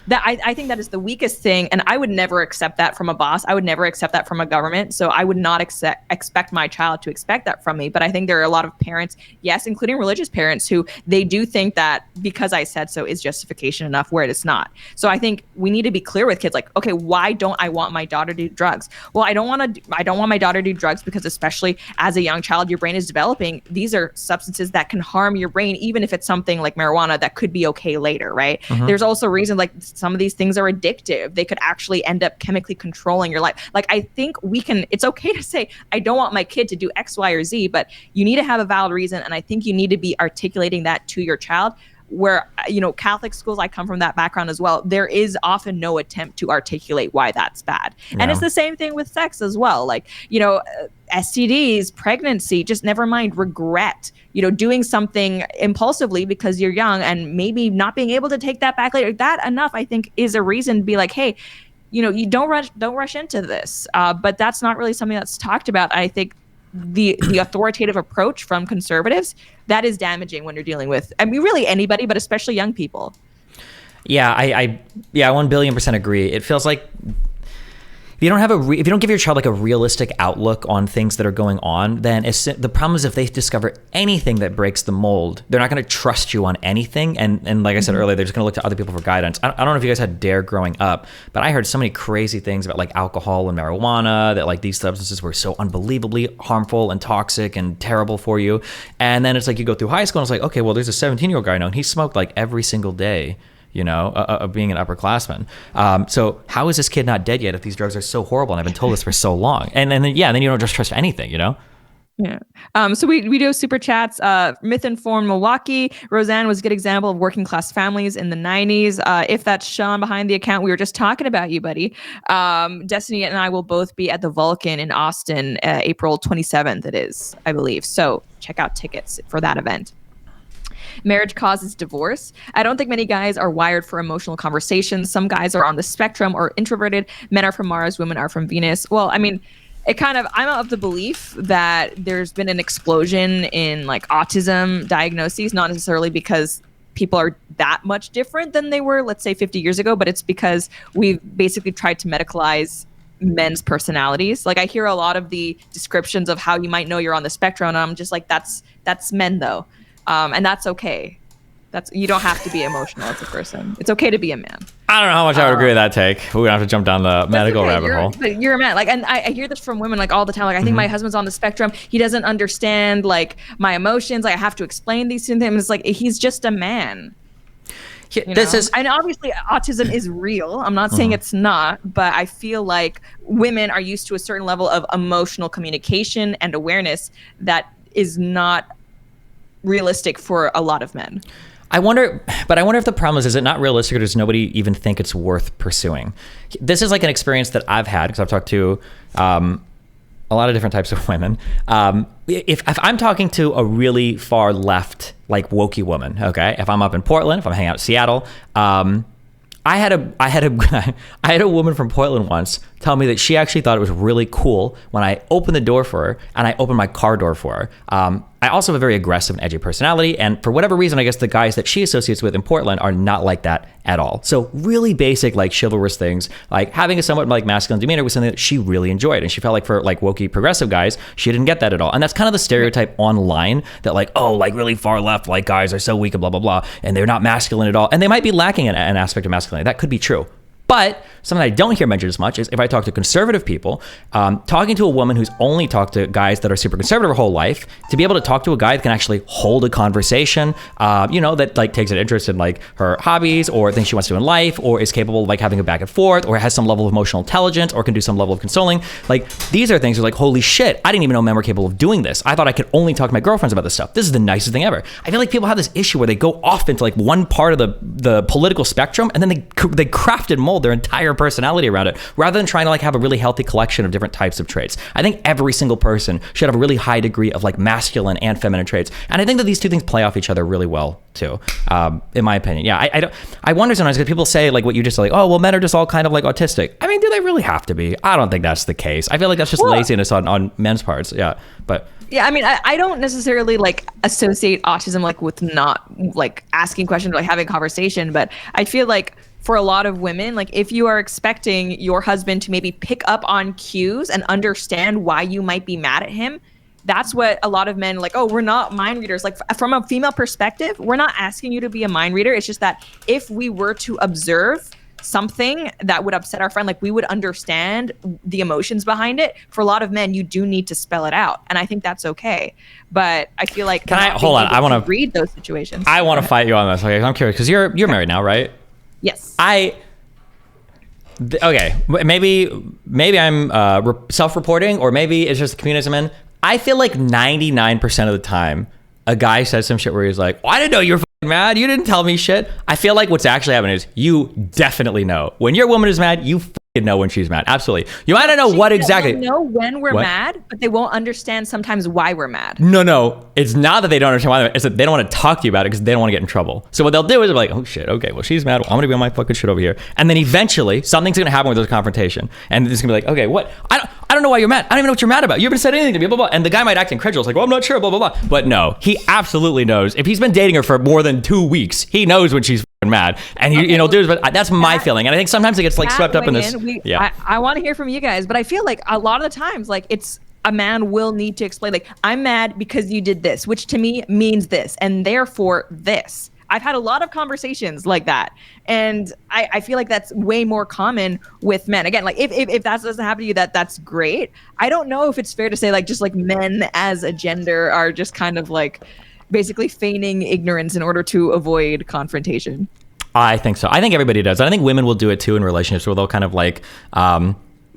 I think that is the weakest thing, and I would never accept that from a boss. I would never accept that from a government, so I would not expect my child to expect that from me. But I think there are a lot of parents, yes, including religious parents, who they do think that because I said so is justification enough where it is not. So I think we need to be clear with kids, like, okay, why don't I want my daughter to do drugs? Well, I don't want my daughter to do drugs because, especially as a young child, your brain is developing. These are substances that can harm your brain, even if it's something like marijuana that could be okay later, right? There's also reasons like some of these things are addictive. They could actually end up chemically controlling your life. Like, I think it's okay to say, I don't want my kid to do X, Y, or Z, but you need to have a valid reason. And I think you need to be articulating that to your child. Where, Catholic schools, I come from that background as well. There is often no attempt to articulate why that's bad. Yeah. And it's the same thing with sex as well. Like, STDs, pregnancy, just never mind regret, doing something impulsively because you're young and maybe not being able to take that back later. That enough, I think, is a reason to be like, hey, you don't rush into this. But that's not really something that's talked about. I think the authoritative approach from conservatives, that is damaging when you're dealing with, really anybody, but especially young people. Yeah, I 1,000,000,000% agree. It feels like if you don't give your child like a realistic outlook on things that are going on, then the problem is if they discover anything that breaks the mold, they're not going to trust you on anything. And like I said earlier, they're just going to look to other people for guidance. I don't know if you guys had DARE growing up, but I heard so many crazy things about like alcohol and marijuana, that like these substances were so unbelievably harmful and toxic and terrible for you. And then it's like you go through high school and it's like, okay, well, there's a 17-year-old guy now and he smoked like every single day. Being an upperclassman. So how is this kid not dead yet if these drugs are so horrible and I've been told this for so long? And then you don't just trust anything, Yeah. So we do super chats. Myth Informed Milwaukee. Roseanne was a good example of working class families in the 90s. If that's Sean behind the account, we were just talking about you, buddy. Destiny and I will both be at the Vulcan in Austin, April 27th, it is, I believe. So check out tickets for that event. Marriage causes divorce. I don't think many guys are wired for emotional conversations. Some guys are on the spectrum or introverted. Men are from Mars, women are from Venus. Well, I'm of the belief that there's been an explosion in like autism diagnoses, not necessarily because people are that much different than they were, let's say 50 years ago, but it's because we've basically tried to medicalize men's personalities. Like I hear a lot of the descriptions of how you might know you're on the spectrum, and I'm just like, that's men though. And that's okay. You don't have to be emotional as a person. It's okay to be a man. I don't know how much I would agree with that take. We're gonna have to jump down the medical rabbit hole. But you're a man. Like, and I hear this from women like all the time. Like, I think my husband's on the spectrum. He doesn't understand like my emotions. Like, I have to explain these to him. It's like he's just a man. And obviously autism is real. I'm not saying it's not, but I feel like women are used to a certain level of emotional communication and awareness that is not realistic for a lot of men. I wonder if the problem is it not realistic, or does nobody even think it's worth pursuing? This is like an experience that I've had because I've talked to a lot of different types of women. If I'm talking to a really far left, like wokey woman, okay, if I'm up in Portland, if I'm hanging out in Seattle, I had a woman from Portland once tell me that she actually thought it was really cool when I opened the door for her and I opened my car door for her. I also have a very aggressive and edgy personality, and for whatever reason, I guess the guys that she associates with in Portland are not like that at all. So really basic, like chivalrous things, like having a somewhat like masculine demeanor was something that she really enjoyed, and she felt like for like wokey progressive guys, she didn't get that at all. And that's kind of the stereotype online that like, oh, like really far left, like guys are so weak and blah, blah, blah, and they're not masculine at all. And they might be lacking an aspect of masculinity. That could be true. But something I don't hear mentioned as much is if I talk to conservative people, talking to a woman who's only talked to guys that are super conservative her whole life, to be able to talk to a guy that can actually hold a conversation, that like takes an interest in like her hobbies or things she wants to do in life, or is capable of like having a back and forth, or has some level of emotional intelligence, or can do some level of consoling. Like these are things that are like, holy shit, I didn't even know men were capable of doing this. I thought I could only talk to my girlfriends about this stuff. This is the nicest thing ever. I feel like people have this issue where they go off into like one part of the political spectrum, and then they craft and mold their entire personality around it, rather than trying to like have a really healthy collection of different types of traits. I think every single person should have a really high degree of like masculine and feminine traits, and I think that these two things play off each other really well too, in my opinion. Yeah, I wonder sometimes because people say like what you just said, like, oh well, men are just all kind of like autistic. I mean, do they really have to be? I don't think that's the case. I feel like that's just laziness on men's parts. Yeah, but. Yeah, I mean, I don't necessarily like associate autism like with not like asking questions or like having a conversation, but I feel like for a lot of women, like if you are expecting your husband to maybe pick up on cues and understand why you might be mad at him, that's what a lot of men like, oh, we're not mind readers. Like from a female perspective, we're not asking you to be a mind reader. It's just that if we were to observe something that would upset our friend, like we would understand the emotions behind it. For a lot of men, you do need to spell it out, and I think that's okay. But I feel like hold on? I want to read those situations. I want to fight you on this. Okay, I'm curious because you're married now, right? Yes. Okay, maybe I'm self-reporting, or maybe it's just the community I'm in. I feel like 99% of the time, a guy says some shit where he's like, well, I didn't know you were mad. You didn't tell me shit. I feel like what's actually happening is you definitely know. When your woman is mad, you know when she's mad. Absolutely. You might not know what exactly. They know when we're mad, but they won't understand sometimes why we're mad. No. It's not that they don't understand why they're mad. It's that they don't want to talk to you about it because they don't want to get in trouble. So what they'll do is they're like, oh shit, okay, well she's mad. Well, I'm going to be on my fucking shit over here. And then eventually something's going to happen with this confrontation. And it's going to be like, okay, what? I don't know why you're mad. I don't even know what you're mad about. You haven't said anything to me, blah, blah, blah. And the guy might act incredulous, like, well, I'm not sure, blah, blah, blah. But no, he absolutely knows. If he's been dating her for more than 2 weeks, he knows when she's mad. And but that's my feeling. And I think sometimes it gets like swept up in this. I want to hear from you guys, but I feel like a lot of the times, like it's a man will need to explain, like, I'm mad because you did this, which to me means this, and therefore this. I've had a lot of conversations like that. And I feel like that's way more common with men. Again, like if that doesn't happen to you, that's great. I don't know if it's fair to say like just like men as a gender are just kind of like basically feigning ignorance in order to avoid confrontation. I think so. I think everybody does. I think women will do it too in relationships where they'll kind of like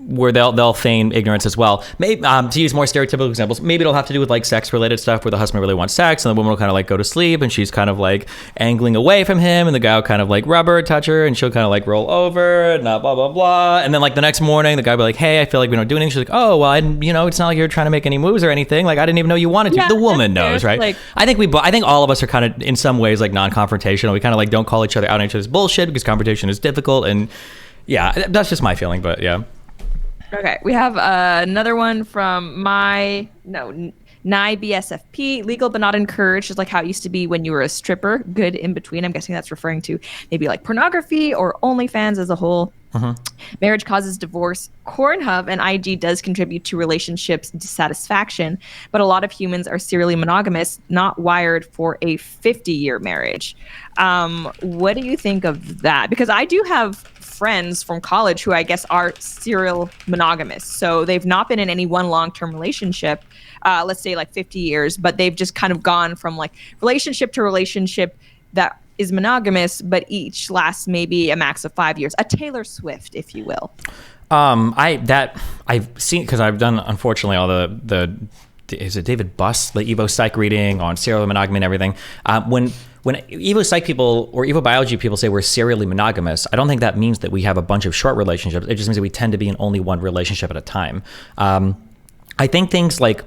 where they'll feign ignorance as well. Maybe to use more stereotypical examples, maybe it'll have to do with like sex related stuff where the husband really wants sex and the woman will kind of like go to sleep and she's kind of like angling away from him and the guy will kind of like rub her, touch her, and she'll kind of like roll over and blah blah blah. And then like the next morning the guy will be like, hey, I feel like we don't do anything. She's like, oh well, it's not like you're trying to make any moves or anything. Like I didn't even know you wanted to. The woman knows, right? Like, I think all of us are kind of in some ways like non-confrontational. We kind of like don't call each other out on each other's bullshit because confrontation is difficult. And yeah, that's just my feeling. But yeah. Okay, we have another one from Nye BSFP. Legal but not encouraged is like how it used to be when you were a stripper. Good in between. I'm guessing that's referring to maybe like pornography or OnlyFans as a whole. Marriage causes divorce. Pornhub and IG does contribute to relationships dissatisfaction, but a lot of humans are serially monogamous, not wired for a 50-year marriage. What do you think of that? Because I do have friends from college who I guess are serial monogamous. So they've not been in any one long-term relationship, let's say like 50 years, but they've just kind of gone from like relationship to relationship that is monogamous, but each lasts maybe a max of 5 years. A Taylor Swift, if you will. I've seen, because I've done unfortunately all the is it David Buss, the Evo Psych reading on serial monogamy and everything. when evo psych people or evo biology people say we're serially monogamous, I don't think that means that we have a bunch of short relationships. It just means that we tend to be in only one relationship at a time. I think things like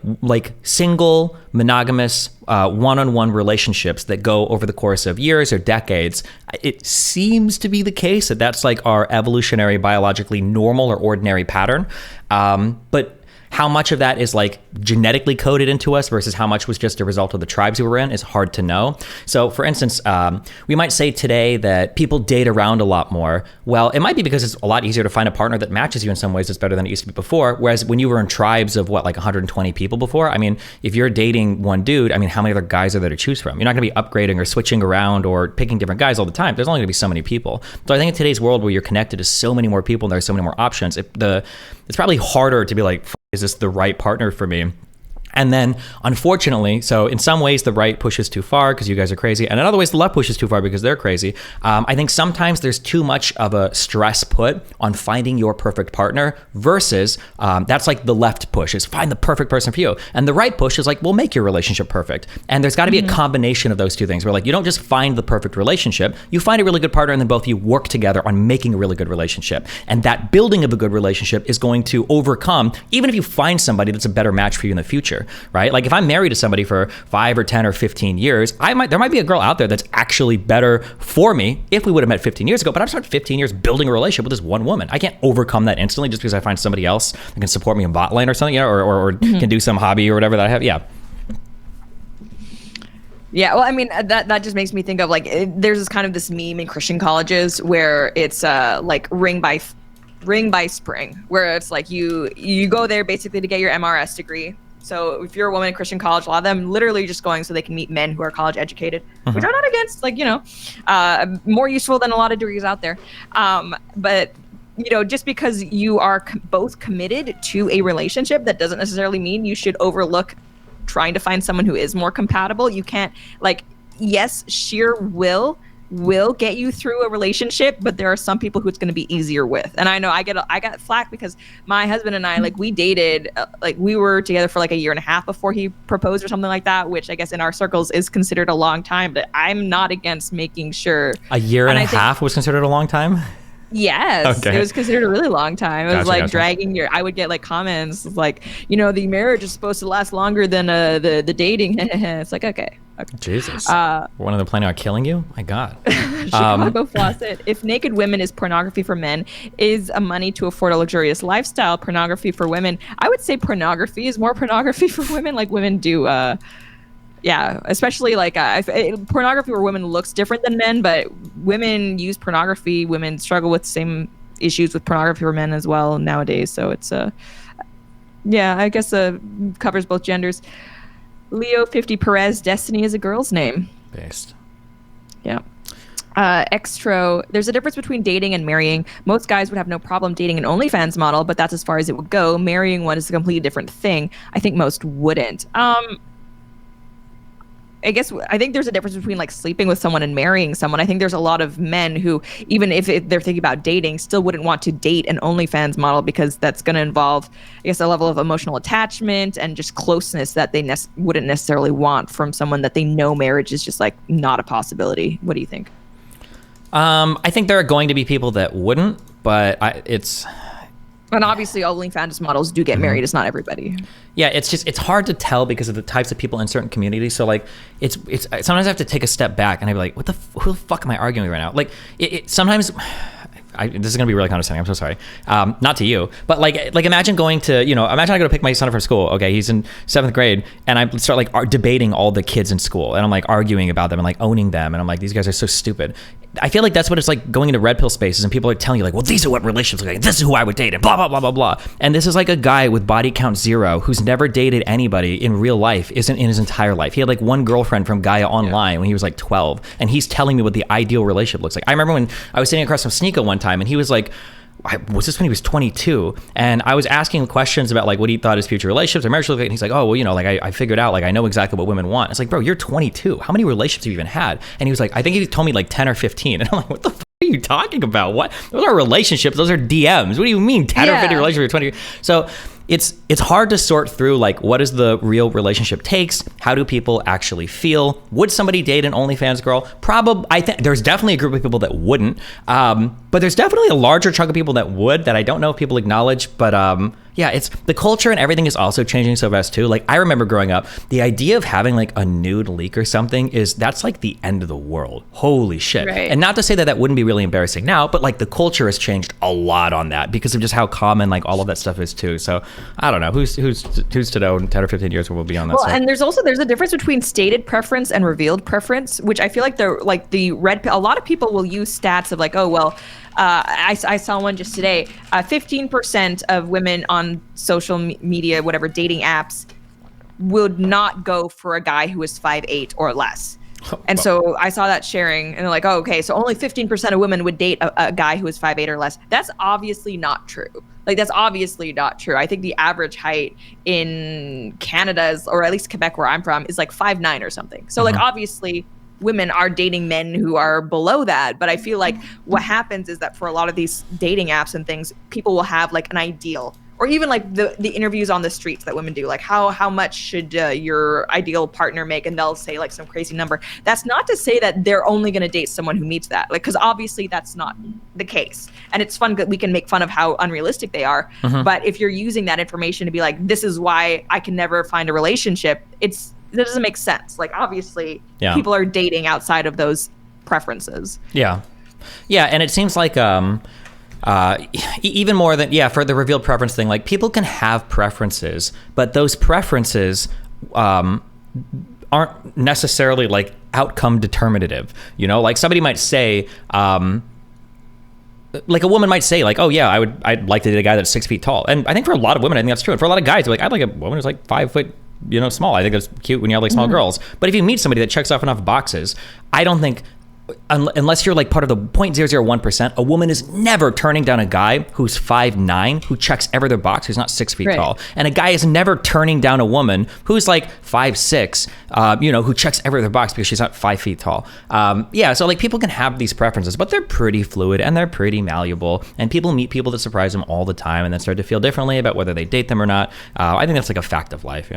single, monogamous, one-on-one relationships that go over the course of years or decades, it seems to be the case that that's like our evolutionary, biologically normal or ordinary pattern. But how much of that is like genetically coded into us versus how much was just a result of the tribes we were in is hard to know. So for instance, we might say today that people date around a lot more. Well, it might be because it's a lot easier to find a partner that matches you in some ways. It's better than it used to be before. Whereas when you were in tribes of like 120 people before, I mean, if you're dating one dude, I mean, how many other guys are there to choose from? You're not gonna be upgrading or switching around or picking different guys all the time. There's only gonna be so many people. So I think in today's world where you're connected to so many more people and there's so many more options, it's probably harder to be like, is this the right partner for me? And then, unfortunately, so in some ways the right pushes too far because you guys are crazy, and in other ways the left pushes too far because they're crazy. I think sometimes there's too much of a stress put on finding your perfect partner versus that's like the left push is find the perfect person for you, and the right push is like we'll make your relationship perfect. And there's got to be a combination of those two things where like you don't just find the perfect relationship, you find a really good partner and then both of you work together on making a really good relationship. And that building of a good relationship is going to overcome, even if you find somebody that's a better match for you in the future. Right? Like if I'm married to somebody for 5 or 10 or 15 years, there might be a girl out there that's actually better for me if we would have met 15 years ago, but I've spent 15 years building a relationship with this one woman. I can't overcome that instantly just because I find somebody else that can support me in bot lane or something, or can do some hobby or whatever that I have. Yeah. Yeah, well, I mean, that just makes me think of like, there's this kind of this meme in Christian colleges where it's like ring by spring, where it's like you go there basically to get your MRS degree. So if you're a woman in Christian college, a lot of them literally just going so they can meet men who are college educated, which I'm not against, like, more useful than a lot of degrees out there. But, just because you are both committed to a relationship, that doesn't necessarily mean you should overlook trying to find someone who is more compatible. You can't, like, yes, sheer will get you through a relationship, but there are some people who it's going to be easier with. And I know I got flack because my husband and I, like, we dated, like, we were together for like a year and a half before he proposed or something like that, which I guess in our circles is considered a long time, but I'm not against making sure. A year and a half was considered a long time? Yes, okay. It was considered a really long time. It was like dragging I would get like comments like, the marriage is supposed to last longer than the dating. It's like, okay. Jesus. One of them planning on killing you? My God. Chicago Faucet. If naked women is pornography for men, is a money to afford a luxurious lifestyle pornography for women? I would say pornography is more pornography for women. Like women do, especially like pornography where women looks different than men, but women use pornography. Women struggle with the same issues with pornography for men as well nowadays. So it's I guess covers both genders. Leo 50 Perez, Destiny is a girl's name. Based. Yeah. Extro, there's a difference between dating and marrying. Most guys would have no problem dating an OnlyFans model, but that's as far as it would go. Marrying one is a completely different thing. I think most wouldn't. I think there's a difference between like sleeping with someone and marrying someone. I think there's a lot of men who, even if they're thinking about dating, still wouldn't want to date an OnlyFans model because that's going to involve, I guess, a level of emotional attachment and just closeness that they wouldn't necessarily want from someone that they know marriage is just like not a possibility. What do you think? I think there are going to be people that wouldn't, but And obviously OnlyFans models do get married. It's not everybody. Yeah, it's hard to tell because of the types of people in certain communities. So like it's sometimes I have to take a step back and I'd be like, who the fuck am I arguing with right now? Like sometimes this is gonna be really condescending. I'm so sorry. Not to you, but like imagine going to, imagine I go to pick my son up from school. Okay, he's in 7th grade, and I start like debating all the kids in school, and I'm like arguing about them and like owning them, and I'm like, these guys are so stupid. I feel like that's what it's like going into red pill spaces, and people are telling you like, well, these are what relationships look like. This is who I would date, and blah blah blah blah blah. And this is like a guy with body count 0 who's never dated anybody in real life, isn't in his entire life. He had like one girlfriend from Gaia Online when he was like 12, and he's telling me what the ideal relationship looks like. I remember when I was sitting across from Sneeko one time, and he was like, was this when he was 22? And I was asking questions about like what he thought his future relationships or marriage looked like, and he's like, oh, well, like I figured out, like I know exactly what women want. It's like, bro, you're 22. How many relationships have you even had? And he was like, I think he told me like 10 or 15. And I'm like, what the fuck are you talking about? What? Those are relationships. Those are DMs. What do you mean 10 or 50 relationships or 20? So it's hard to sort through like what is the real relationship takes. How do people actually feel? Would somebody date an OnlyFans girl? Probably. I think there's definitely a group of people that wouldn't, but there's definitely a larger chunk of people that would, that I don't know if people acknowledge. But yeah, it's the culture and everything is also changing so fast too. Like I remember growing up, the idea of having like a nude leak or something that's like the end of the world. Holy shit. Right. And not to say that wouldn't be really embarrassing now, but like the culture has changed a lot on that because of just how common like all of that stuff is too. So I don't know who's to know in 10 or 15 years where we'll be on that. Well, and there's a difference between stated preference and revealed preference, which I feel like a lot of people will use stats of like, oh, well, I saw one just today. 15% of women on social media, whatever dating apps, would not go for a guy who is 5'8" or less. And so I saw that sharing, and they're like, oh, okay, so only 15% of women would date a guy who is 5'8" or less. That's obviously not true. Like, that's obviously not true. I think the average height in Canada or at least Quebec, where I'm from, is like 5'9" or something. So, like, obviously, women are dating men who are below that. But I feel like what happens is that for a lot of these dating apps and things, people will have like an ideal, or even like the interviews on the streets that women do, like how much should your ideal partner make, and they'll say like some crazy number. That's not to say that they're only going to date someone who meets that, like, because obviously that's not the case. And it's fun that we can make fun of how unrealistic they are. But if you're using that information to be like, this is why I can never find a relationship, that doesn't make sense. Like, obviously people are dating outside of those preferences. Yeah, and it seems like even more than for the revealed preference thing, like people can have preferences, but those preferences aren't necessarily like outcome determinative. You know, like somebody might say, like a woman might say like, oh yeah, I'd like to date a guy that's 6 feet tall. And I think for a lot of women, I think that's true. And for a lot of guys, like, I'd like a woman who's like 5 foot, small. I think that's cute when you have like small girls. But if you meet somebody that checks off enough boxes, I don't think, unless you're like part of the 0.001%, a woman is never turning down a guy who's 5'9", who checks every other box, who's not 6 feet tall. And a guy is never turning down a woman who's like 5'6", who checks every other box because she's not 5 feet tall. So like people can have these preferences, but they're pretty fluid and they're pretty malleable. And people meet people that surprise them all the time and then start to feel differently about whether they date them or not. I think that's like a fact of life,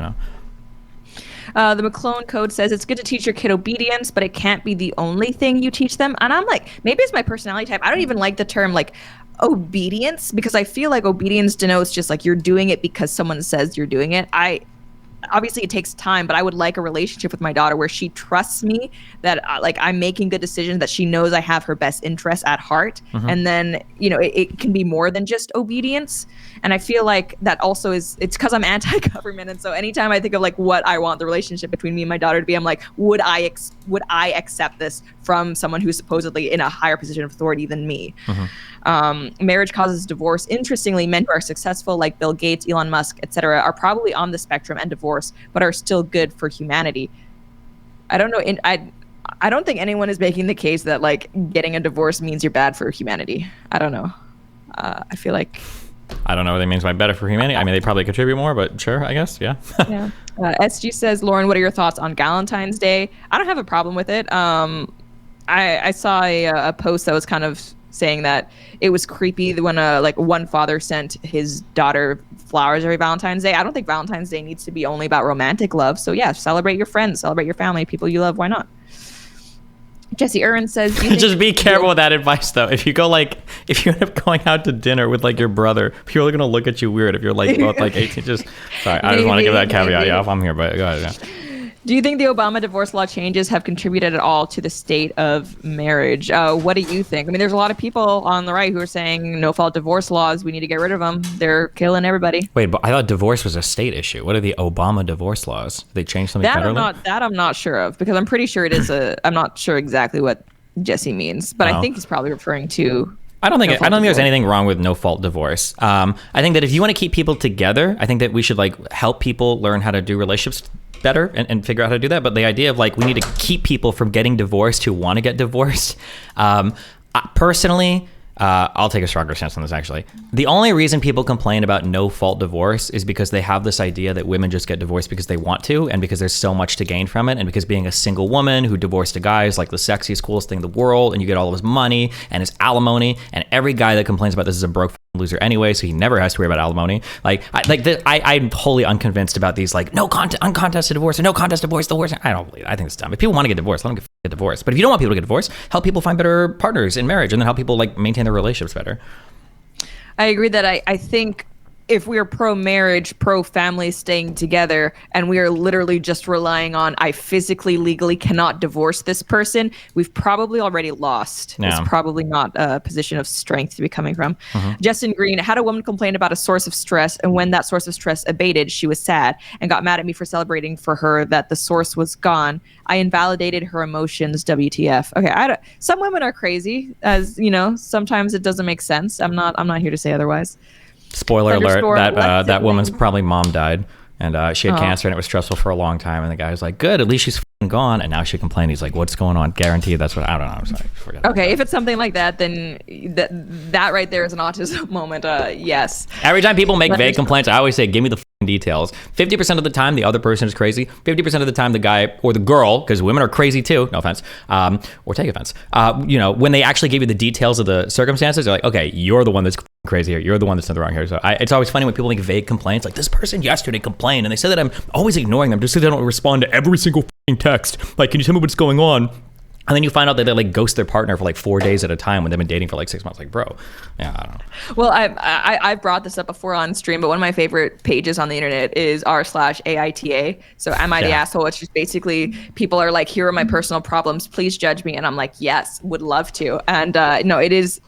The McClone Code says it's good to teach your kid obedience, but it can't be the only thing you teach them. And I'm like, maybe it's my personality type. I don't even like the term like obedience, because I feel like obedience denotes just like you're doing it because someone says you're doing it. Obviously it takes time, but I would like a relationship with my daughter where she trusts me, that like I'm making good decisions, that she knows I have her best interests at heart. And then, it can be more than just obedience. And I feel like that also it's because I'm anti-government. And so anytime I think of like what I want the relationship between me and my daughter to be, I'm like, would I accept this from someone who's supposedly in a higher position of authority than me? Marriage causes divorce. Interestingly, men who are successful, like Bill Gates, Elon Musk, etc., are probably on the spectrum and divorce, but are still good for humanity. I don't know. I don't think anyone is making the case that like getting a divorce means you're bad for humanity. I don't know. I feel like, I don't know what that means by better for humanity. I mean, they probably contribute more, but sure, I guess, yeah. SG says, Lauren, what are your thoughts on Galentine's Day? I don't have a problem with it. I saw a post that was kind of saying that it was creepy when one father sent his daughter flowers every Valentine's Day. I don't think Valentine's Day needs to be only about romantic love. So yeah, celebrate your friends, celebrate your family, people you love. Why not? Jesse Urban says, just be careful with that advice though. If you end up going out to dinner with like your brother, people are gonna look at you weird if you're like both like 18. Sorry, I just want to give that caveat. Yeah, if I'm here, but go ahead. Yeah. Do you think the Obama divorce law changes have contributed at all to the state of marriage? What do you think? I mean, there's a lot of people on the right who are saying no-fault divorce laws, we need to get rid of them. They're killing everybody. Wait, but I thought divorce was a state issue. What are the Obama divorce laws? Did they change something federally? That I'm not sure of, because I'm pretty sure it is I'm not sure exactly what Jesse means, but I think he's probably referring to... I don't think there's anything wrong with no-fault divorce. I think that if you want to keep people together, I think that we should like help people learn how to do relationships better and figure out how to do that. But the idea of like we need to keep people from getting divorced who want to get divorced, personally, I'll take a stronger stance on this actually. The only reason people complain about no-fault divorce is because they have this idea that women just get divorced because they want to, and because there's so much to gain from it, and because being a single woman who divorced a guy is like the sexiest, coolest thing in the world, and you get all of his money and his alimony, and every guy that complains about this is a broke loser anyway, so he never has to worry about alimony. I'm wholly unconvinced about these like uncontested divorce or no contest divorce. I don't believe it. I think it's dumb. If people want to get divorced, let them get divorced. But if you don't want people to get divorced, help people find better partners in marriage, and then help people like maintain their relationships better. I agree that I think if we are pro-marriage, pro-family staying together, and we are literally just relying on I physically, legally cannot divorce this person, we've probably already lost. Yeah. It's probably not a position of strength to be coming from. Justin Green, had a woman complain about a source of stress, and when that source of stress abated, she was sad and got mad at me for celebrating for her that the source was gone. I invalidated her emotions, WTF. Okay, some women are crazy, as you know, sometimes it doesn't make sense. I'm not here to say otherwise. Spoiler alert, that woman's probably mom died, and she had cancer, and it was stressful for a long time, and the guy was like, good, at least she's gone, and now she complained. He's like, what's going on? Guaranteed that's what, I don't know, I'm sorry, forget okay, if it's something like that, then that right there is an autism moment. Yes. Every time people make vague complaints, I always say, give me the details. 50% of the time, the other person is crazy. 50% of the time, the guy or the girl, because women are crazy too, no offense, or take offense, when they actually give you the details of the circumstances, they're like, okay, you're the one that's crazy here. You're the one that's in the wrong here. So it's always funny when people make vague complaints, like this person yesterday complained, and they say that I'm always ignoring them just because they don't respond to every single text. Like, can you tell me what's going on? And then you find out that they like ghost their partner for like 4 days at a time when they've been dating for like 6 months. Like, bro, yeah, I don't know. Well, I've brought this up before on stream, but one of my favorite pages on the internet is r/AITA. So am I the asshole? It's just basically people are like, here are my personal problems. Please judge me. And I'm like, yes, would love to. And no, it is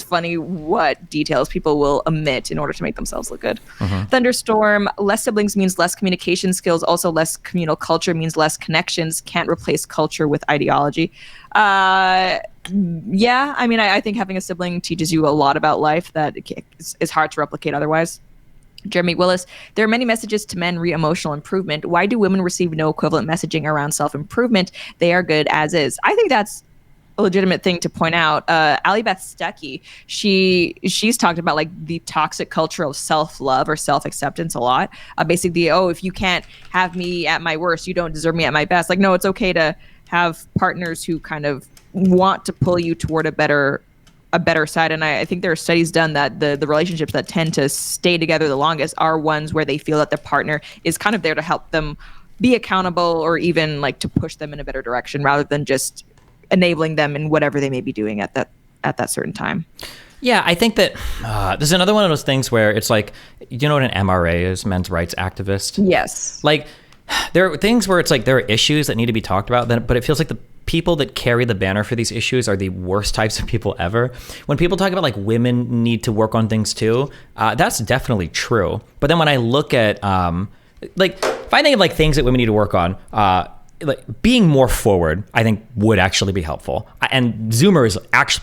funny what details people will omit in order to make themselves look good. Thunderstorm, less siblings means less communication skills. Also, less communal culture means less connections. Can't replace culture with ideology. Yeah, I mean, I think having a sibling teaches you a lot about life that is hard to replicate otherwise. Jeremy Willis, there are many messages to men re emotional improvement. Why do women receive no equivalent messaging around self-improvement? They are good as is. I think that's a legitimate thing to point out. Ali Beth Stuckey, she's talked about like the toxic culture of self-love or self-acceptance a lot. Basically, if you can't have me at my worst, you don't deserve me at my best. Like, no, it's okay to have partners who kind of want to pull you toward a better side. And I think there are studies done that the relationships that tend to stay together the longest are ones where they feel that the partner is kind of there to help them be accountable, or even like to push them in a better direction, rather than just enabling them in whatever they may be doing at that certain time. Yeah, I think that this is another one of those things where it's like, you know what an MRA is, men's rights activist? Yes. Like, there are things where it's like there are issues that need to be talked about, but it feels like the people that carry the banner for these issues are the worst types of people ever. When people talk about like women need to work on things too, that's definitely true. But then when I look at like, if I think of like things that women need to work on, like being more forward, I think would actually be helpful. And Zoomers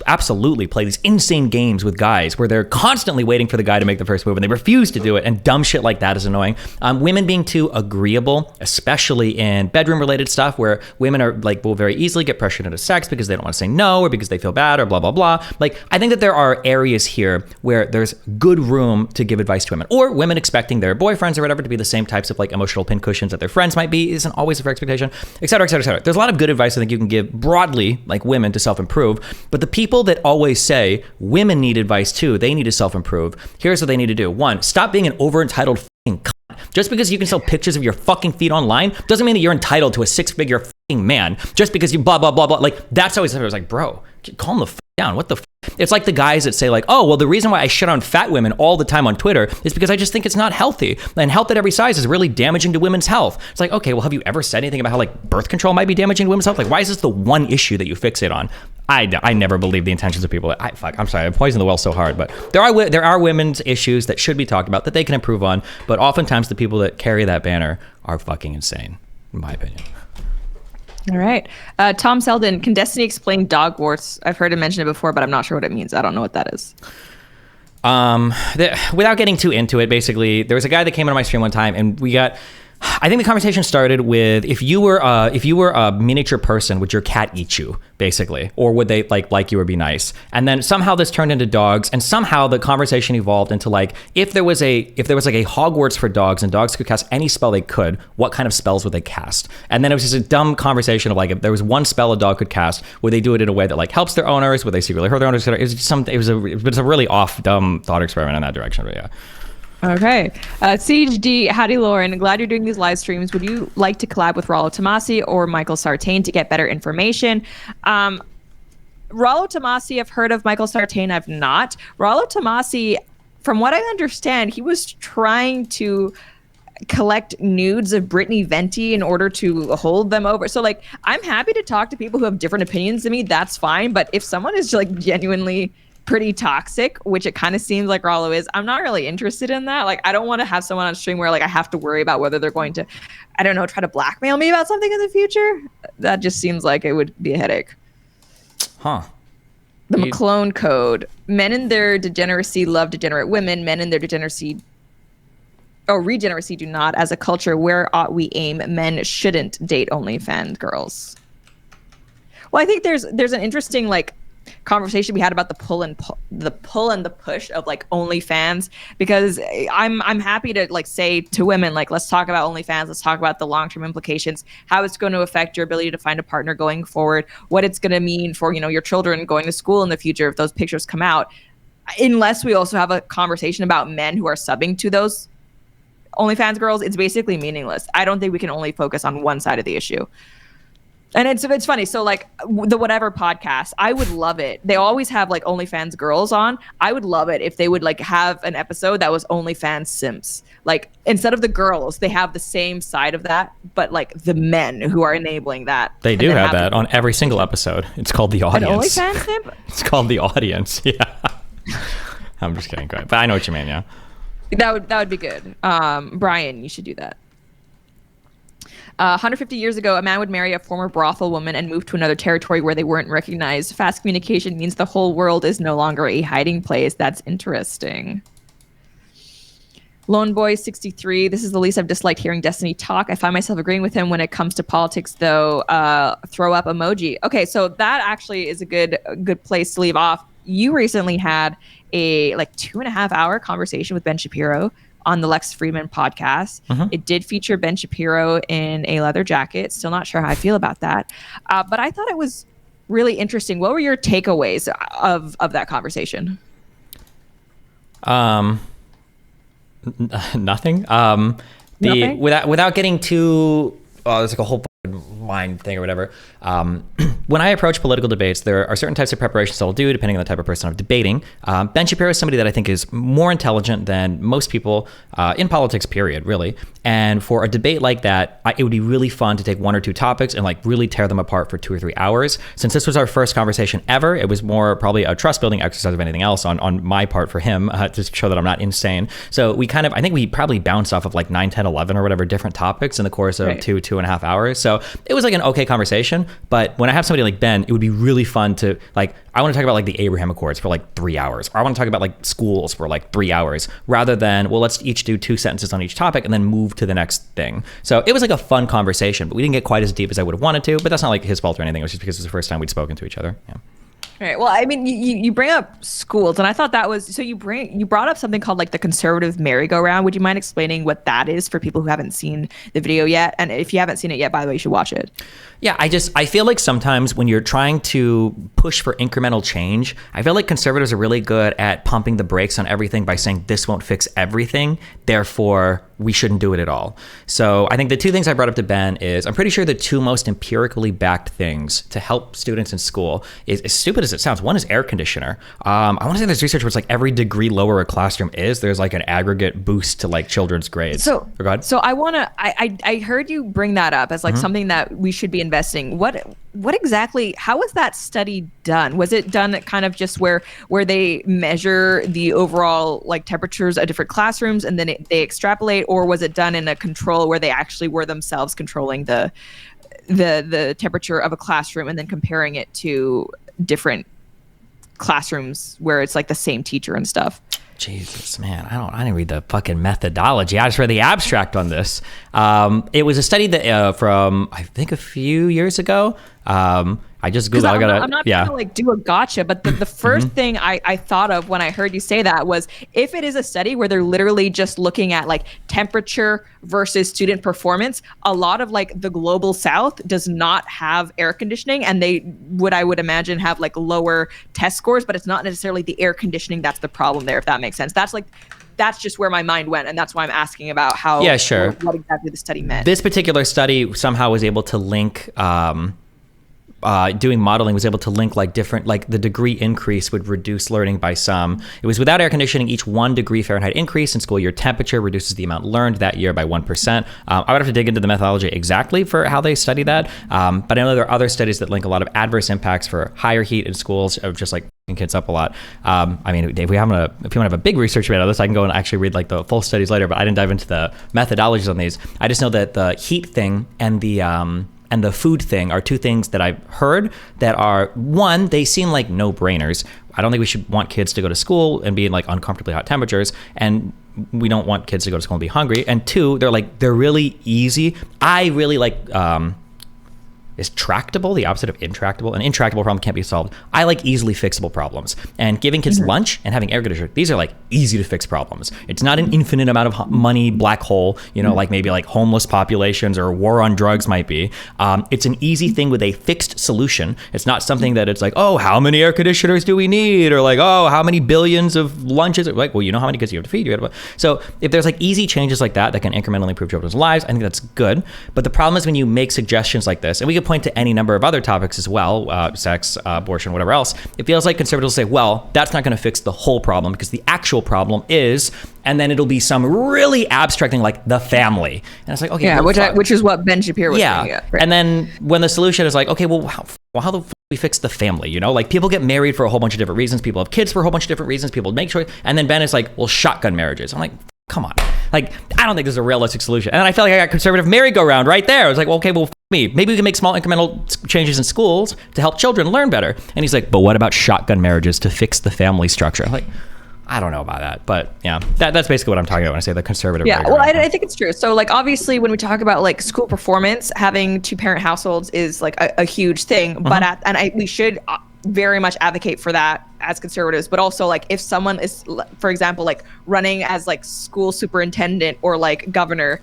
absolutely play these insane games with guys where they're constantly waiting for the guy to make the first move and they refuse to do it, and dumb shit like that is annoying. Women being too agreeable, especially in bedroom related stuff where women are like, will very easily get pressured into sex because they don't want to say no, or because they feel bad, or blah, blah, blah. Like, I think that there are areas here where there's good room to give advice to women, or women expecting their boyfriends or whatever to be the same types of like emotional pincushions that their friends might be isn't always a fair expectation. Et cetera, et cetera, et cetera. There's a lot of good advice I think you can give broadly, like women, to self-improve. But the people that always say women need advice too, they need to self-improve, here's what they need to do. One, stop being an over-entitled fucking cunt. Just because you can sell pictures of your fucking feet online doesn't mean that you're entitled to a six-figure fucking man. Just because you blah, blah, blah, blah. Like, that's always, I was like, bro, calm the fuck down. What the fuck? It's like the guys that say like, oh, well, the reason why I shit on fat women all the time on Twitter is because I just think it's not healthy. And health at every size is really damaging to women's health. It's like, okay, well, have you ever said anything about how like birth control might be damaging to women's health? Like, why is this the one issue that you fixate on? I never believe the intentions of people. I'm sorry, I poisoned the well so hard, but there are women's issues that should be talked about that they can improve on. But oftentimes the people that carry that banner are fucking insane, in my opinion. All right. Tom Selden, can Destiny explain dog warts? I've heard him mention it before, but I'm not sure what it means. I don't know what that is. Without getting too into it, basically, there was a guy that came into my stream one time, and we got I think the conversation started with if you were a miniature person, would your cat eat you, basically, or would they like you or be nice? And then somehow this turned into dogs, and somehow the conversation evolved into like if there was like a Hogwarts for dogs and dogs could cast any spell they could, what kind of spells would they cast? And then it was just a dumb conversation of like if there was one spell a dog could cast, would they do it in a way that like helps their owners? Would they secretly hurt their owners? It was a really off dumb thought experiment in that direction, but yeah. Okay. Siege D, howdy Lauren. Glad you're doing these live streams. Would you like to collab with Rollo Tomasi or Michael Sartain to get better information? Rollo Tomasi, I've heard of. Michael Sartain, I've not. Rollo Tomasi, from what I understand, he was trying to collect nudes of Brittany Venti in order to hold them over. So like, I'm happy to talk to people who have different opinions than me. That's fine. But if someone is like genuinely pretty toxic, which it kind of seems like Rollo is, I'm not really interested in that. Like, I don't want to have someone on stream where like I have to worry about whether they're going to, I don't know, try to blackmail me about something in the future. That just seems like it would be a headache. Huh. The McClone Code. Men in their degeneracy love degenerate women. Men in their regeneracy do not. As a culture, where ought we aim? Men shouldn't date OnlyFans girls. Well, I think there's an interesting like conversation we had about the pull and the push of like OnlyFans, because I'm happy to like say to women like, let's talk about OnlyFans, let's talk about the long-term implications, how it's going to affect your ability to find a partner going forward, what it's going to mean for, you know, your children going to school in the future if those pictures come out, unless we also have a conversation about men who are subbing to those OnlyFans girls. It's basically meaningless. I don't think we can only focus on one side of the issue. And it's funny. So like the Whatever podcast, I would love it. They always have like OnlyFans girls on. I would love it if they would like have an episode that was OnlyFans simps. Like instead of the girls, they have the same side of that, but like the men who are enabling that. They do have that on every single episode. It's called The Audience. An OnlyFans simp? It's called The Audience. Yeah. I'm just kidding. Go ahead. But I know what you mean. Yeah. That would be good. Brian, you should do that. 150 years ago, a man would marry a former brothel woman and move to another territory where they weren't recognized. Fast communication means the whole world is no longer a hiding place. That's interesting. Lone Boy 63. This is the least I've disliked hearing Destiny talk. I find myself agreeing with him when it comes to politics, though. Throw up emoji. Okay, so that actually is a good place to leave off. You recently had a like 2.5 hour conversation with Ben Shapiro on the Lex Friedman podcast. Mm-hmm. It did feature Ben Shapiro in a leather jacket. Still not sure how I feel about that. But I thought it was really interesting. What were your takeaways of that conversation? Nothing. Nothing? Without getting too, there's like a whole mind thing or whatever. When I approach political debates, there are certain types of preparations I'll do depending on the type of person I'm debating. Ben Shapiro is somebody that I think is more intelligent than most people in politics, period, really. And for a debate like that, it would be really fun to take one or two topics and like really tear them apart for 2 or 3 hours. Since this was our first conversation ever, it was more probably a trust building exercise of anything else on my part for him to show that I'm not insane. So I think we probably bounced off of like 9, 10, 11 or whatever different topics in the course of 2.5 hours. So it was like an okay conversation. But when I have somebody like Ben, it would be really fun to like, I want to talk about like the Abraham Accords for like 3 hours. Or I want to talk about like schools for like 3 hours rather than, well, let's each do 2 sentences on each topic and then move to the next thing. So it was like a fun conversation, but we didn't get quite as deep as I would have wanted to, but that's not like his fault or anything. It was just because it was the first time we'd spoken to each other. Yeah. All right. Well, I mean, you bring up schools, and I thought that was, so you brought up something called like the conservative merry-go-round. Would you mind explaining what that is for people who haven't seen the video yet? And if you haven't seen it yet, by the way, you should watch it. Yeah, I feel like sometimes when you're trying to push for incremental change, I feel like conservatives are really good at pumping the brakes on everything by saying this won't fix everything, therefore we shouldn't do it at all. So I think the 2 things I brought up to Ben is, I'm pretty sure the 2 most empirically backed things to help students in school is, as stupid as it sounds, one is air conditioner. I want to say there's research where it's like every degree lower a classroom is, there's like an aggregate boost to like children's grades. So go ahead. So I heard you bring that up as like something that we should be investing. What exactly, how was that study done? Was it done kind of just where they measure the overall like temperatures at different classrooms and then they extrapolate, or was it done in a control where they actually were themselves controlling the temperature of a classroom and then comparing it to different classrooms where it's like the same teacher and stuff? Jesus, man, I didn't read the fucking methodology. I just read the abstract on this. It was a study that from I think a few years ago. I just Googled. I'm not trying to like do a gotcha, but the first thing I thought of when I heard you say that was, if it is a study where they're literally just looking at like temperature versus student performance, a lot of like the global South does not have air conditioning, and they would, I would imagine, have like lower test scores, but it's not necessarily the air conditioning that's the problem there, if that makes sense. That's just where my mind went, and that's why I'm asking about how what exactly the study meant. This particular study somehow was able to link doing modeling was able to link like different, like the degree increase would reduce learning by some. It was without air conditioning, each 1 degree Fahrenheit increase in school year temperature reduces the amount learned that year by 1%. I would have to dig into the methodology exactly for how they study that. But I know there are other studies that link a lot of adverse impacts for higher heat in schools of just like kids up a lot. I mean, if you want to have a big research about this, I can go and actually read like the full studies later, but I didn't dive into the methodologies on these. I just know that the heat thing and the food thing are two things that I've heard that are, one, they seem like no-brainers. I don't think we should want kids to go to school and be in like uncomfortably hot temperatures, and we don't want kids to go to school and be hungry. And two, they're really easy. I really like is tractable, the opposite of intractable. An intractable problem can't be solved. I like easily fixable problems. And giving kids lunch and having air conditioning, these are like easy to fix problems. It's not an infinite amount of money black hole, like maybe like homeless populations or war on drugs might be. It's an easy thing with a fixed solution. It's not something that it's like, oh, how many air conditioners do we need? Or like, oh, how many billions of lunches? Like, well, you know how many kids you have to feed. So if there's like easy changes like that can incrementally improve children's lives, I think that's good. But the problem is when you make suggestions like this, and we could point to any number of other topics as well, sex, abortion, whatever else, it feels like conservatives say, well, that's not going to fix the whole problem because the actual problem is, and then it'll be some really abstract thing like the family. And it's like, okay. Yeah, which is what Ben Shapiro was saying. Yeah. Right. And then when the solution is like, okay, well, how the we fix the family, like people get married for a whole bunch of different reasons. People have kids for a whole bunch of different reasons. People make choice. And then Ben is like, well, shotgun marriages. I'm like, come on. Like, I don't think there's a realistic solution. And then I felt like I got conservative merry-go-round right there. I was like, well, okay, well, me. Maybe we can make small incremental changes in schools to help children learn better. And he's like, but what about shotgun marriages to fix the family structure? I'm like, I don't know about that, but yeah, that's basically what I'm talking about when I say the conservative. Yeah, well, I think it's true. So like, obviously when we talk about like school performance, having 2-parent households is like a huge thing, but we should very much advocate for that as conservatives, but also like if someone is, for example, like running as like school superintendent or like governor,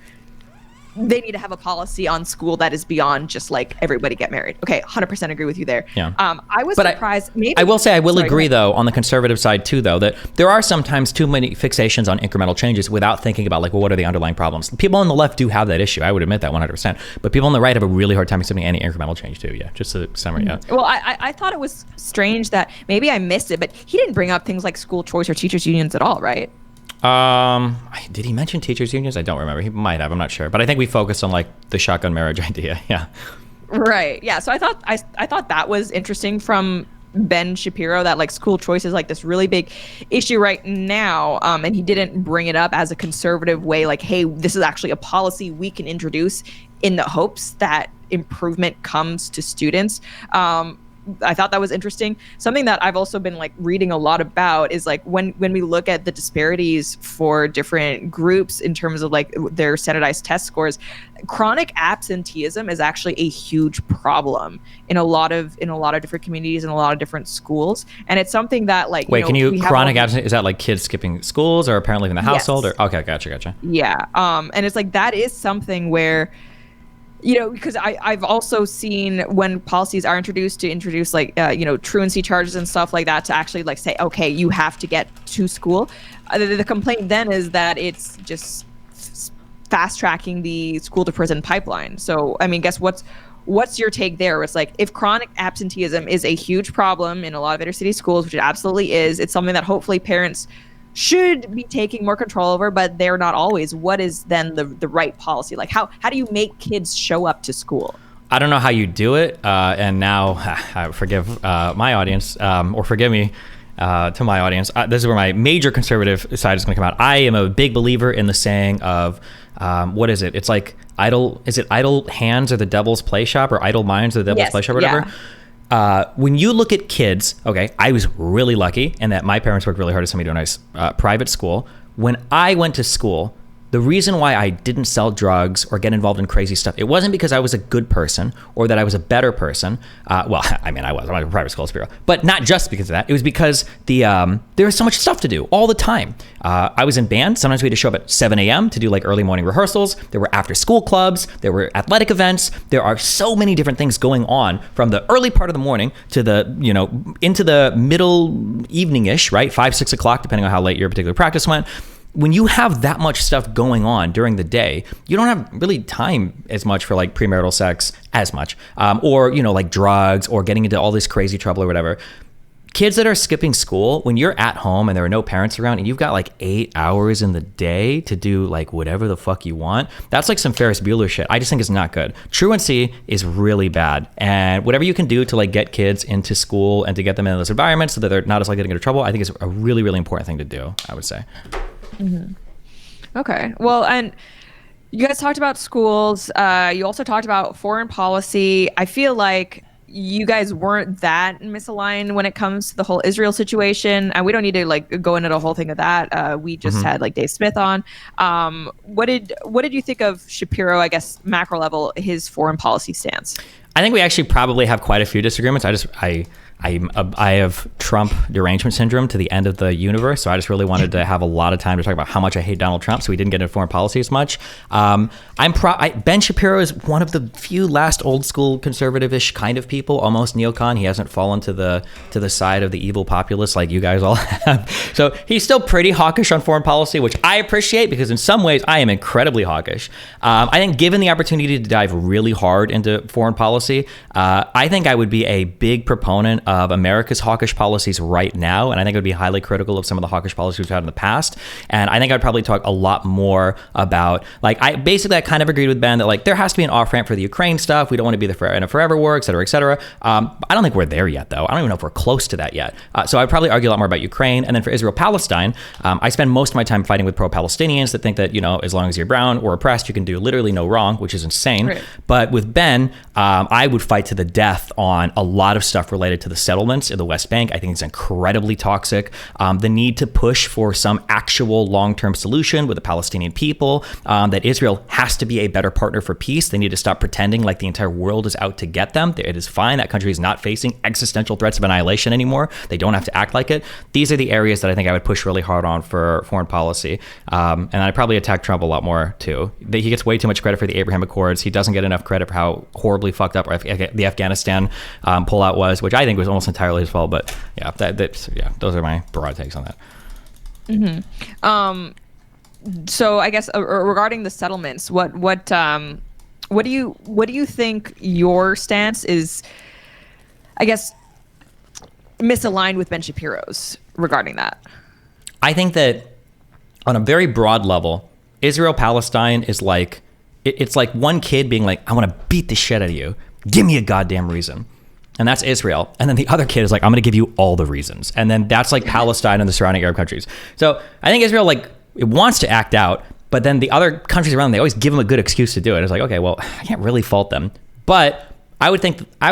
they need to have a policy on school that is beyond just like everybody get married. Okay, 100% agree with you there. Yeah. I was surprised. I will say I will agree though on the conservative side too, though, that there are sometimes too many fixations on incremental changes without thinking about like, well, what are the underlying problems? People on the left do have that issue. I would admit that 100%. But people on the right have a really hard time accepting any incremental change too. Yeah, just a summary. Yeah. Well, I thought it was strange that maybe I missed it, but he didn't bring up things like school choice or teachers unions at all, right? Did he mention teachers unions? I don't remember. He might have. I'm not sure. But I think we focused on like the shotgun marriage idea. Yeah. Right. Yeah. So I thought that was interesting from Ben Shapiro, that like school choice is like this really big issue right now. And he didn't bring it up as a conservative way, like, hey, this is actually a policy we can introduce in the hopes that improvement comes to students. I thought that was interesting. Something that I've also been like reading a lot about is like when we look at the disparities for different groups in terms of like their standardized test scores, chronic absenteeism is actually a huge problem in a lot of different communities and a lot of different schools. And it's something that like, wait, chronic absence, is that like kids skipping schools or apparently in the household? Yes. Or okay, gotcha. Yeah. And it's like that is something where, because I've also seen when policies are introduced like, truancy charges and stuff like that to actually like say, okay, you have to get to school. The complaint then is that it's just fast tracking the school to prison pipeline. So, I mean, guess what's your take there? It's like, if chronic absenteeism is a huge problem in a lot of inner city schools, which it absolutely is, it's something that hopefully parents should be taking more control over, but they're not always. What is then the right policy? Like how do you make kids show up to school? I don't know how you do it. And now forgive my audience, or forgive me to my audience. This is where my major conservative side is going to come out. I am a big believer in the saying of, what is it? It's like idle hands are the devil's play shop, or idle minds are the devil's play shop, or whatever. when you look at kids, okay, I was really lucky in that my parents worked really hard to send me to a nice private school. When I went to school, the reason why I didn't sell drugs or get involved in crazy stuff, it wasn't because I was a good person or that I was a better person. Well, I mean, I went to private school, Shapiro, but not just because of that. It was because there was so much stuff to do all the time. I was in band. Sometimes we had to show up at 7 a.m. to do like early morning rehearsals. There were after school clubs. There were athletic events. There are so many different things going on from the early part of the morning to the, into the middle evening-ish, right? 5, 6 o'clock, depending on how late your particular practice went. When you have that much stuff going on during the day, you don't have really time as much for like premarital sex as much, or, like drugs or getting into all this crazy trouble or whatever. Kids that are skipping school, when you're at home and there are no parents around and you've got like 8 hours in the day to do like whatever the fuck you want, that's like some Ferris Bueller shit. I just think it's not good. Truancy is really bad. And whatever you can do to like get kids into school and to get them into those environments so that they're not as likely to get into trouble, I think is a really, really important thing to do, I would say. Mm-hmm. Okay. Well, and you guys talked about schools. You also talked about foreign policy. I feel like you guys weren't that misaligned when it comes to the whole Israel situation. And we don't need to like go into the whole thing of that. We just had like Dave Smith on. What did you think of Shapiro, I guess, macro level, his foreign policy stance? I think we actually probably have quite a few disagreements. I have Trump derangement syndrome to the end of the universe, so I just really wanted to have a lot of time to talk about how much I hate Donald Trump, so we didn't get into foreign policy as much. Ben Shapiro is one of the few last old school conservative-ish kind of people, almost neocon. He hasn't fallen to the side of the evil populists like you guys all have. So he's still pretty hawkish on foreign policy, which I appreciate because in some ways I am incredibly hawkish. I think given the opportunity to dive really hard into foreign policy, I think I would be a big proponent of America's hawkish policies right now, and I think I would be highly critical of some of the hawkish policies we've had in the past. And I think I'd probably talk a lot more about, like, I kind of agreed with Ben that like there has to be an off ramp for the Ukraine stuff. We don't want to be in a forever war, et cetera, et cetera. I don't think we're there yet, though. I don't even know if we're close to that yet. So I'd probably argue a lot more about Ukraine. And then for Israel-Palestine, I spend most of my time fighting with pro-Palestinians that think that, as long as you're brown or oppressed, you can do literally no wrong, which is insane. Right. But with Ben, I would fight to the death on a lot of stuff related to the settlements in the West Bank. I think it's incredibly toxic. The need to push for some actual long-term solution with the Palestinian people, that Israel has to be a better partner for peace. They need to stop pretending like the entire world is out to get them. It is fine. That country is not facing existential threats of annihilation anymore. They don't have to act like it. These are the areas that I think I would push really hard on for foreign policy. And I'd probably attack Trump a lot more too. He gets way too much credit for the Abraham Accords. He doesn't get enough credit for how horribly fucked up the Afghanistan pullout was, which I think was almost entirely his fault. But yeah, those are my broad takes on that. Mm-hmm. So I guess regarding the settlements, what do you think your stance is, I guess, misaligned with Ben Shapiro's regarding that? I think that on a very broad level, Israel-Palestine is like, it's like one kid being like, I want to beat the shit out of you. Give me a goddamn reason. And that's Israel. And then the other kid is like, I'm going to give you all the reasons. And then that's like Palestine and the surrounding Arab countries. So I think Israel, like, it wants to act out, but then the other countries around, they always give them a good excuse to do it. It's like, okay, well, I can't really fault them. But I would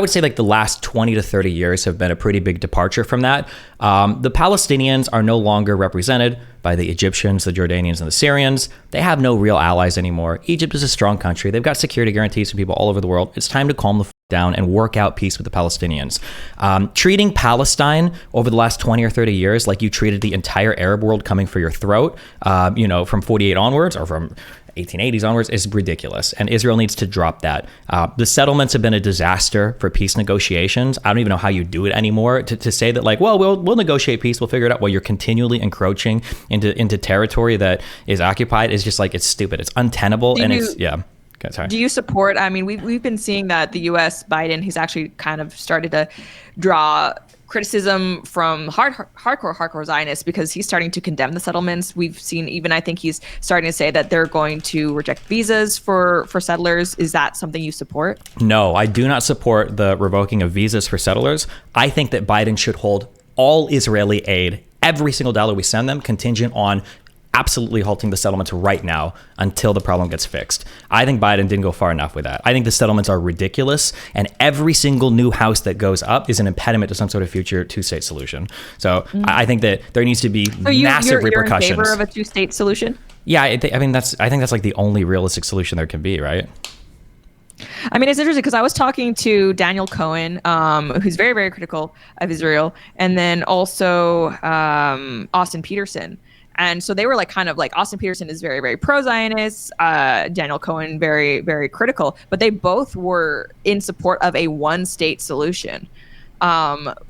say like the last 20 to 30 years have been a pretty big departure from that. The Palestinians are no longer represented by the Egyptians, the Jordanians, and the Syrians. They have no real allies anymore. Egypt is a strong country. They've got security guarantees from people all over the world. It's time to calm the down and work out peace with the Palestinians. Treating Palestine over the last 20 or 30 years like you treated the entire Arab world coming for your throat, from 48 onwards or from 1880s onwards is ridiculous, and Israel needs to drop that. The settlements have been a disaster for peace negotiations. I don't even know how you do it anymore. To say that like, well, we'll negotiate peace, we'll figure it out. Well, you're continually encroaching into territory that is occupied is just like, it's stupid. It's untenable, Okay, sorry. Do you support? I mean, we've been seeing that the U.S. Biden, he's actually kind of started to draw criticism from hardcore Zionists because he's starting to condemn the settlements. We've seen even, I think he's starting to say that they're going to reject visas for settlers. Is that something you support? No, I do not support the revoking of visas for settlers. I think that Biden should hold all Israeli aid, every single dollar we send them, contingent on absolutely halting the settlements right now until the problem gets fixed. I think Biden didn't go far enough with that. I think the settlements are ridiculous, and every single new house that goes up is an impediment to some sort of future two-state solution. So I think that there needs to be massive repercussions. You're in favor of a two-state solution? Yeah, I think that's like the only realistic solution there can be, right? I mean, it's interesting because I was talking to Daniel Cohen, who's very, very critical of Israel, and then also Austin Peterson. And so they were like kind of like Austin Peterson is very, very pro-Zionist, Daniel Cohen very, very critical, but they both were in support of a one-state solution,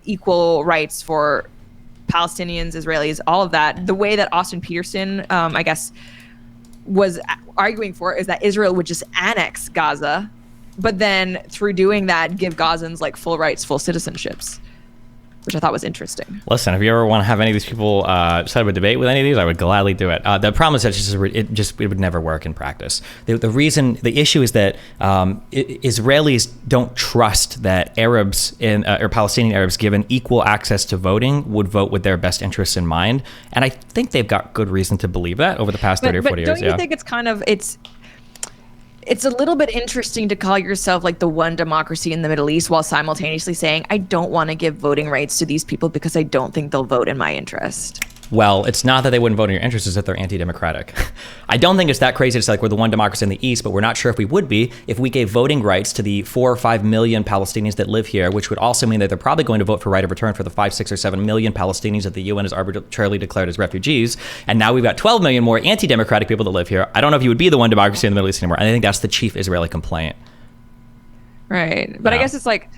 equal rights for Palestinians, Israelis, all of that. The way that Austin Peterson, I guess, was arguing for is that Israel would just annex Gaza, but then through doing that, give Gazans like full rights, full citizenships, which I thought was interesting. Listen, if you ever want to have any of these people set up a debate with any of these, I would gladly do it. The problem is that it would never work in practice. The issue is that Israelis don't trust that Arabs or Palestinian Arabs, given equal access to voting, would vote with their best interests in mind. And I think they've got good reason to believe that over the past 30 or 40 years. Don't you think it's kind of it's a little bit interesting to call yourself like the one democracy in the Middle East while simultaneously saying, I don't want to give voting rights to these people because I don't think they'll vote in my interest? Well, it's not that they wouldn't vote in your interest, it's that they're anti-democratic. I don't think it's that crazy to say like we're the one democracy in the East, but we're not sure if we would be if we gave voting rights to the 4 or 5 million Palestinians that live here, which would also mean that they're probably going to vote for right of return for the 5, 6, or 7 million Palestinians that the UN has arbitrarily declared as refugees. And now we've got 12 million more anti-democratic people that live here. I don't know if you would be the one democracy in the Middle East anymore. I think that's the chief Israeli complaint. Right. But I guess it's like,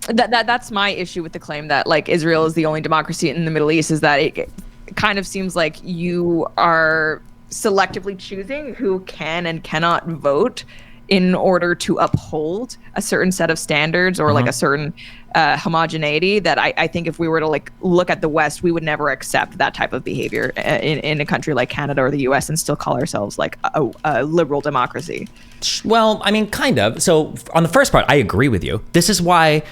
that's my issue with the claim that like Israel is the only democracy in the Middle East, is that it kind of seems like you are selectively choosing who can and cannot vote in order to uphold a certain set of standards or like a certain homogeneity that I think if we were to like look at the West, we would never accept that type of behavior in a country like Canada or the US and still call ourselves like a liberal democracy. Well, I mean, kind of. So on the first part, I agree with you. This is why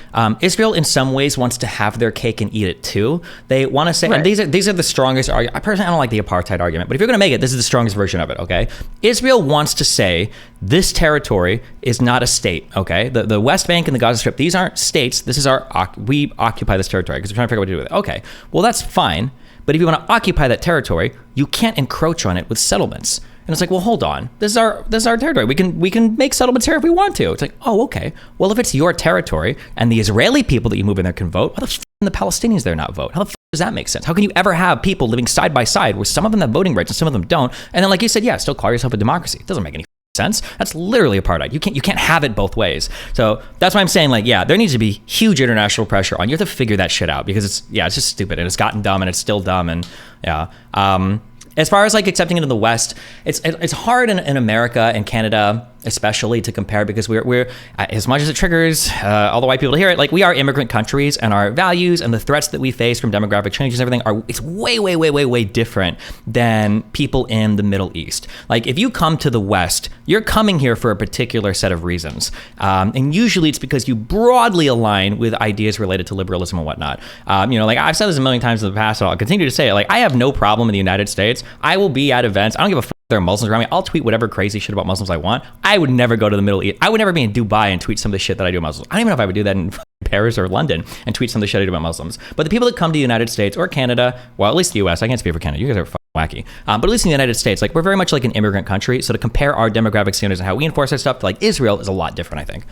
Israel in some ways wants to have their cake and eat it too. They want to say, and these are the strongest arguments. I personally, I don't like the apartheid argument, but if you're going to make it, this is the strongest version of it, okay? Israel wants to say this territory is not a state, okay? The West Bank and the Gaza Strip, these aren't states. This is we occupy this territory because we're trying to figure out what to do with it. Okay, well, that's fine. But if you want to occupy that territory, you can't encroach on it with settlements. And it's like, well, hold on. This is our territory. We can make settlements here if we want to. It's like, oh, okay. Well, if it's your territory and the Israeli people that you move in there can vote, why the f*** can the Palestinians there not vote? How the f*** does that make sense? How can you ever have people living side by side where some of them have voting rights and some of them don't? And then, like you said, yeah, still call yourself a democracy. It doesn't make any sense. That's literally apartheid. You can't have it both ways. So that's why I'm saying, like, yeah, there needs to be huge international pressure on you. Have to figure that shit out because it's just stupid and it's gotten dumb and it's still dumb and yeah. As far as like accepting it in the West, it's hard in America and Canada especially to compare because we're as much as it triggers all the white people to hear it, like we are immigrant countries and our values and the threats that we face from demographic changes and everything it's way different than people in the Middle East. Like if you come to the West, you're coming here for a particular set of reasons, and usually it's because you broadly align with ideas related to liberalism and whatnot. Like I've said this a million times in the past and I'll continue to say it, like I have no problem in the United States. I will be at events. I don't give a there are Muslims around me. I'll tweet whatever crazy shit about Muslims I want. I would never go to the Middle East. I would never be in Dubai and tweet some of the shit that I do about Muslims. I don't even know if I would do that in Paris or London and tweet some of the shit I do about Muslims. But the people that come to the United States or Canada, well, at least the US, I can't speak for Canada. You guys are fucking wacky. But at least in the United States, like we're very much like an immigrant country. So to compare our demographic standards and how we enforce our stuff to like Israel is a lot different, I think.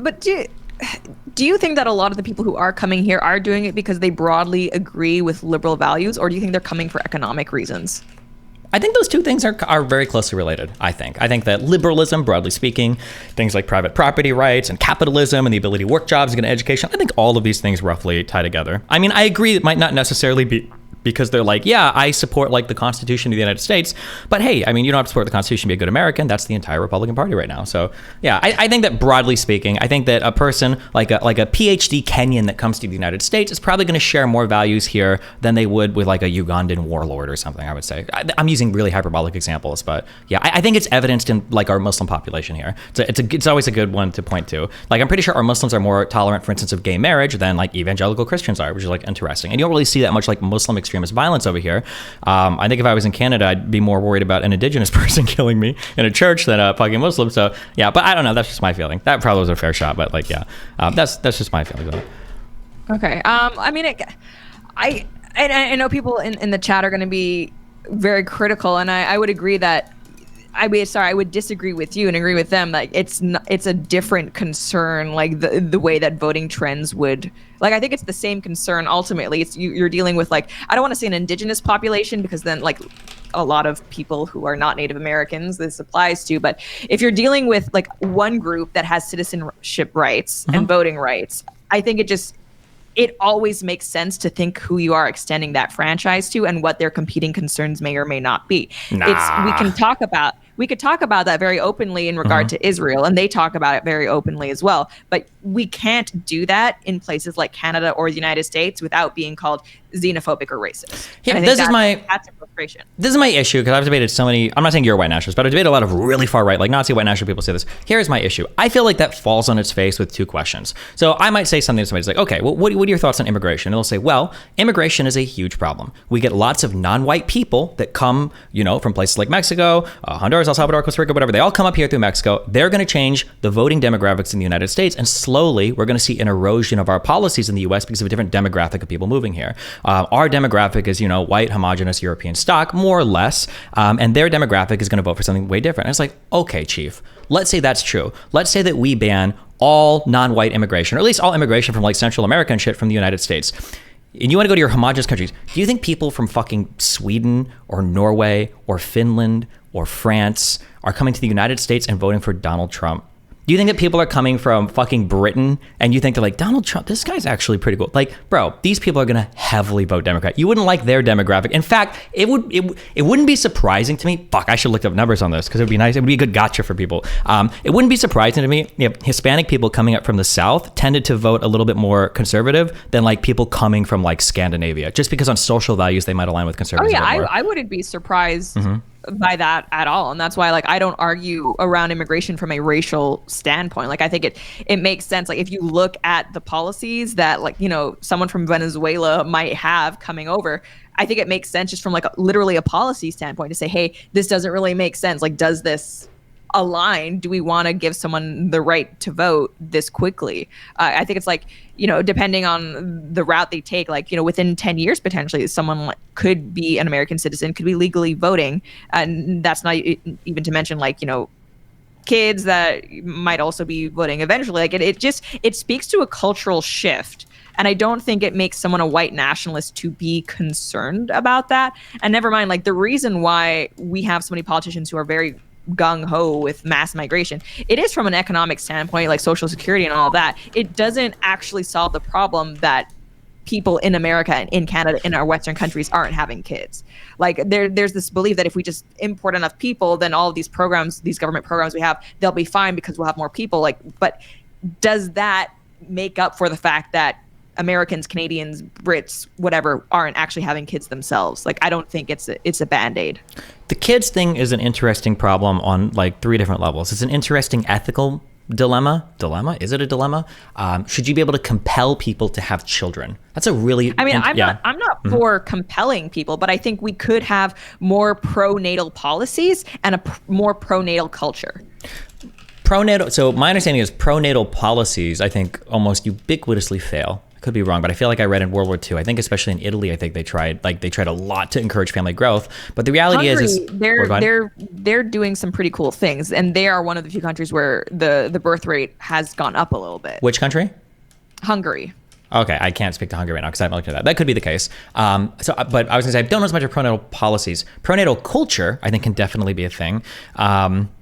But do you think that a lot of the people who are coming here are doing it because they broadly agree with liberal values, or do you think they're coming for economic reasons? I think those two things are very closely related, I think that liberalism, broadly speaking, things like private property rights and capitalism and the ability to work jobs and get an education, I think all of these things roughly tie together. I mean, I agree it might not necessarily be because they're like, yeah, I support like the Constitution of the United States, but hey, I mean, you don't have to support the Constitution to be a good American. That's the entire Republican Party right now. So yeah, I think that broadly speaking, I think that a person like a PhD Kenyan that comes to the United States is probably going to share more values here than they would with like a Ugandan warlord or something, I would say. I'm using really hyperbolic examples, but yeah, I think it's evidenced in like our Muslim population here. It's always a good one to point to. Like I'm pretty sure our Muslims are more tolerant, for instance, of gay marriage than like evangelical Christians are, which is like interesting. And you don't really see that much like Muslim extremism extremist violence over here. I think if I was in Canada, I'd be more worried about an indigenous person killing me in a church than a fucking Muslim. So yeah, but I don't know. That's just my feeling. That probably was a fair shot, but like, yeah, that's just my feeling on it. Okay. I mean, I know people in the chat are going to be very critical, and I would agree that I would disagree with you and agree with them. Like it's a different concern. Like the way that voting trends would, like, I think it's the same concern. Ultimately, it's you're dealing with, like, I don't want to say an indigenous population, because then like a lot of people who are not Native Americans this applies to. But if you're dealing with like one group that has citizenship rights and voting rights, I think it always makes sense to think who you are extending that franchise to and what their competing concerns may or may not be. We could talk about that very openly in regard to Israel, and they talk about it very openly as well. But we can't do that in places like Canada or the United States without being called xenophobic or racist. Yeah, that's a frustration. This is my issue, because I've debated so many. I'm not saying you're a white nationalist, but I've debated a lot of really far right, like Nazi white national people say this. Here's my issue. I feel like that falls on its face with two questions. So I might say something to somebody, like, okay, well, what are your thoughts on immigration? And they'll say, well, immigration is a huge problem. We get lots of non-white people that come, from places like Mexico, Honduras, El Salvador, Costa Rica, whatever. They all come up here through Mexico. They're going to change the voting demographics in the United States, and slowly we're going to see an erosion of our policies in the U.S. because of a different demographic of people moving here. Our demographic is, white, homogenous European stock, more or less, and their demographic is going to vote for something way different. And it's like, okay, chief, let's say that's true. Let's say that we ban all non-white immigration, or at least all immigration from like Central America and shit from the United States. And you want to go to your homogenous countries. Do you think people from fucking Sweden or Norway or Finland or France are coming to the United States and voting for Donald Trump? Do you think that people are coming from fucking Britain and you think they're like, Donald Trump, this guy's actually pretty cool? Like, bro, these people are going to heavily vote Democrat. You wouldn't like their demographic. In fact, it wouldn't be surprising to me. Fuck, I should look up numbers on this because it would be nice. It would be a good gotcha for people. It wouldn't be surprising to me if Hispanic people coming up from the South tended to vote a little bit more conservative than like people coming from like Scandinavia, just because on social values they might align with conservatives. Oh yeah, I wouldn't be surprised by that at all. And that's why, like, I don't argue around immigration from a racial standpoint. Like, I think it makes sense. Like, if you look at the policies that, like, someone from Venezuela might have coming over, I think it makes sense just from like literally a policy standpoint to say, hey, this doesn't really make sense. Like, does this align? Do we want to give someone the right to vote this quickly? I think it's like, depending on the route they take, like, within 10 years, potentially someone could be an American citizen, could be legally voting. And that's not even to mention, like, kids that might also be voting eventually. Like, it speaks to a cultural shift. And I don't think it makes someone a white nationalist to be concerned about that. And never mind, like, the reason why we have so many politicians who are very gung-ho with mass migration, it is from an economic standpoint, like Social Security and all that. It doesn't actually solve the problem that people in America and in Canada, in our Western countries, aren't having kids. Like, there's this belief that if we just import enough people, then all of these programs, these government programs we have, they'll be fine because we'll have more people. Like, but does that make up for the fact that Americans, Canadians, Brits, whatever, aren't actually having kids themselves? Like, I don't think it's a Band-Aid. The kids thing is an interesting problem on like 3 different levels. It's an interesting ethical dilemma. Is it a dilemma? Should you be able to compel people to have children? That's a really... I'm not for compelling people, but I think we could have more pro-natal policies and a more pro-natal culture. So my understanding is pro-natal policies, I think, almost ubiquitously fail. I could be wrong, but I feel like I read in World War II, I think especially in Italy, I think they tried a lot to encourage family growth. But the reality is they're doing some pretty cool things, and they are one of the few countries where the birth rate has gone up a little bit. Which country? Hungary. Okay, I can't speak to Hungary right now because I haven't looked at that. That could be the case. But I was going to say, I don't know as much of pronatal policies. Pronatal culture, I think, can definitely be a thing.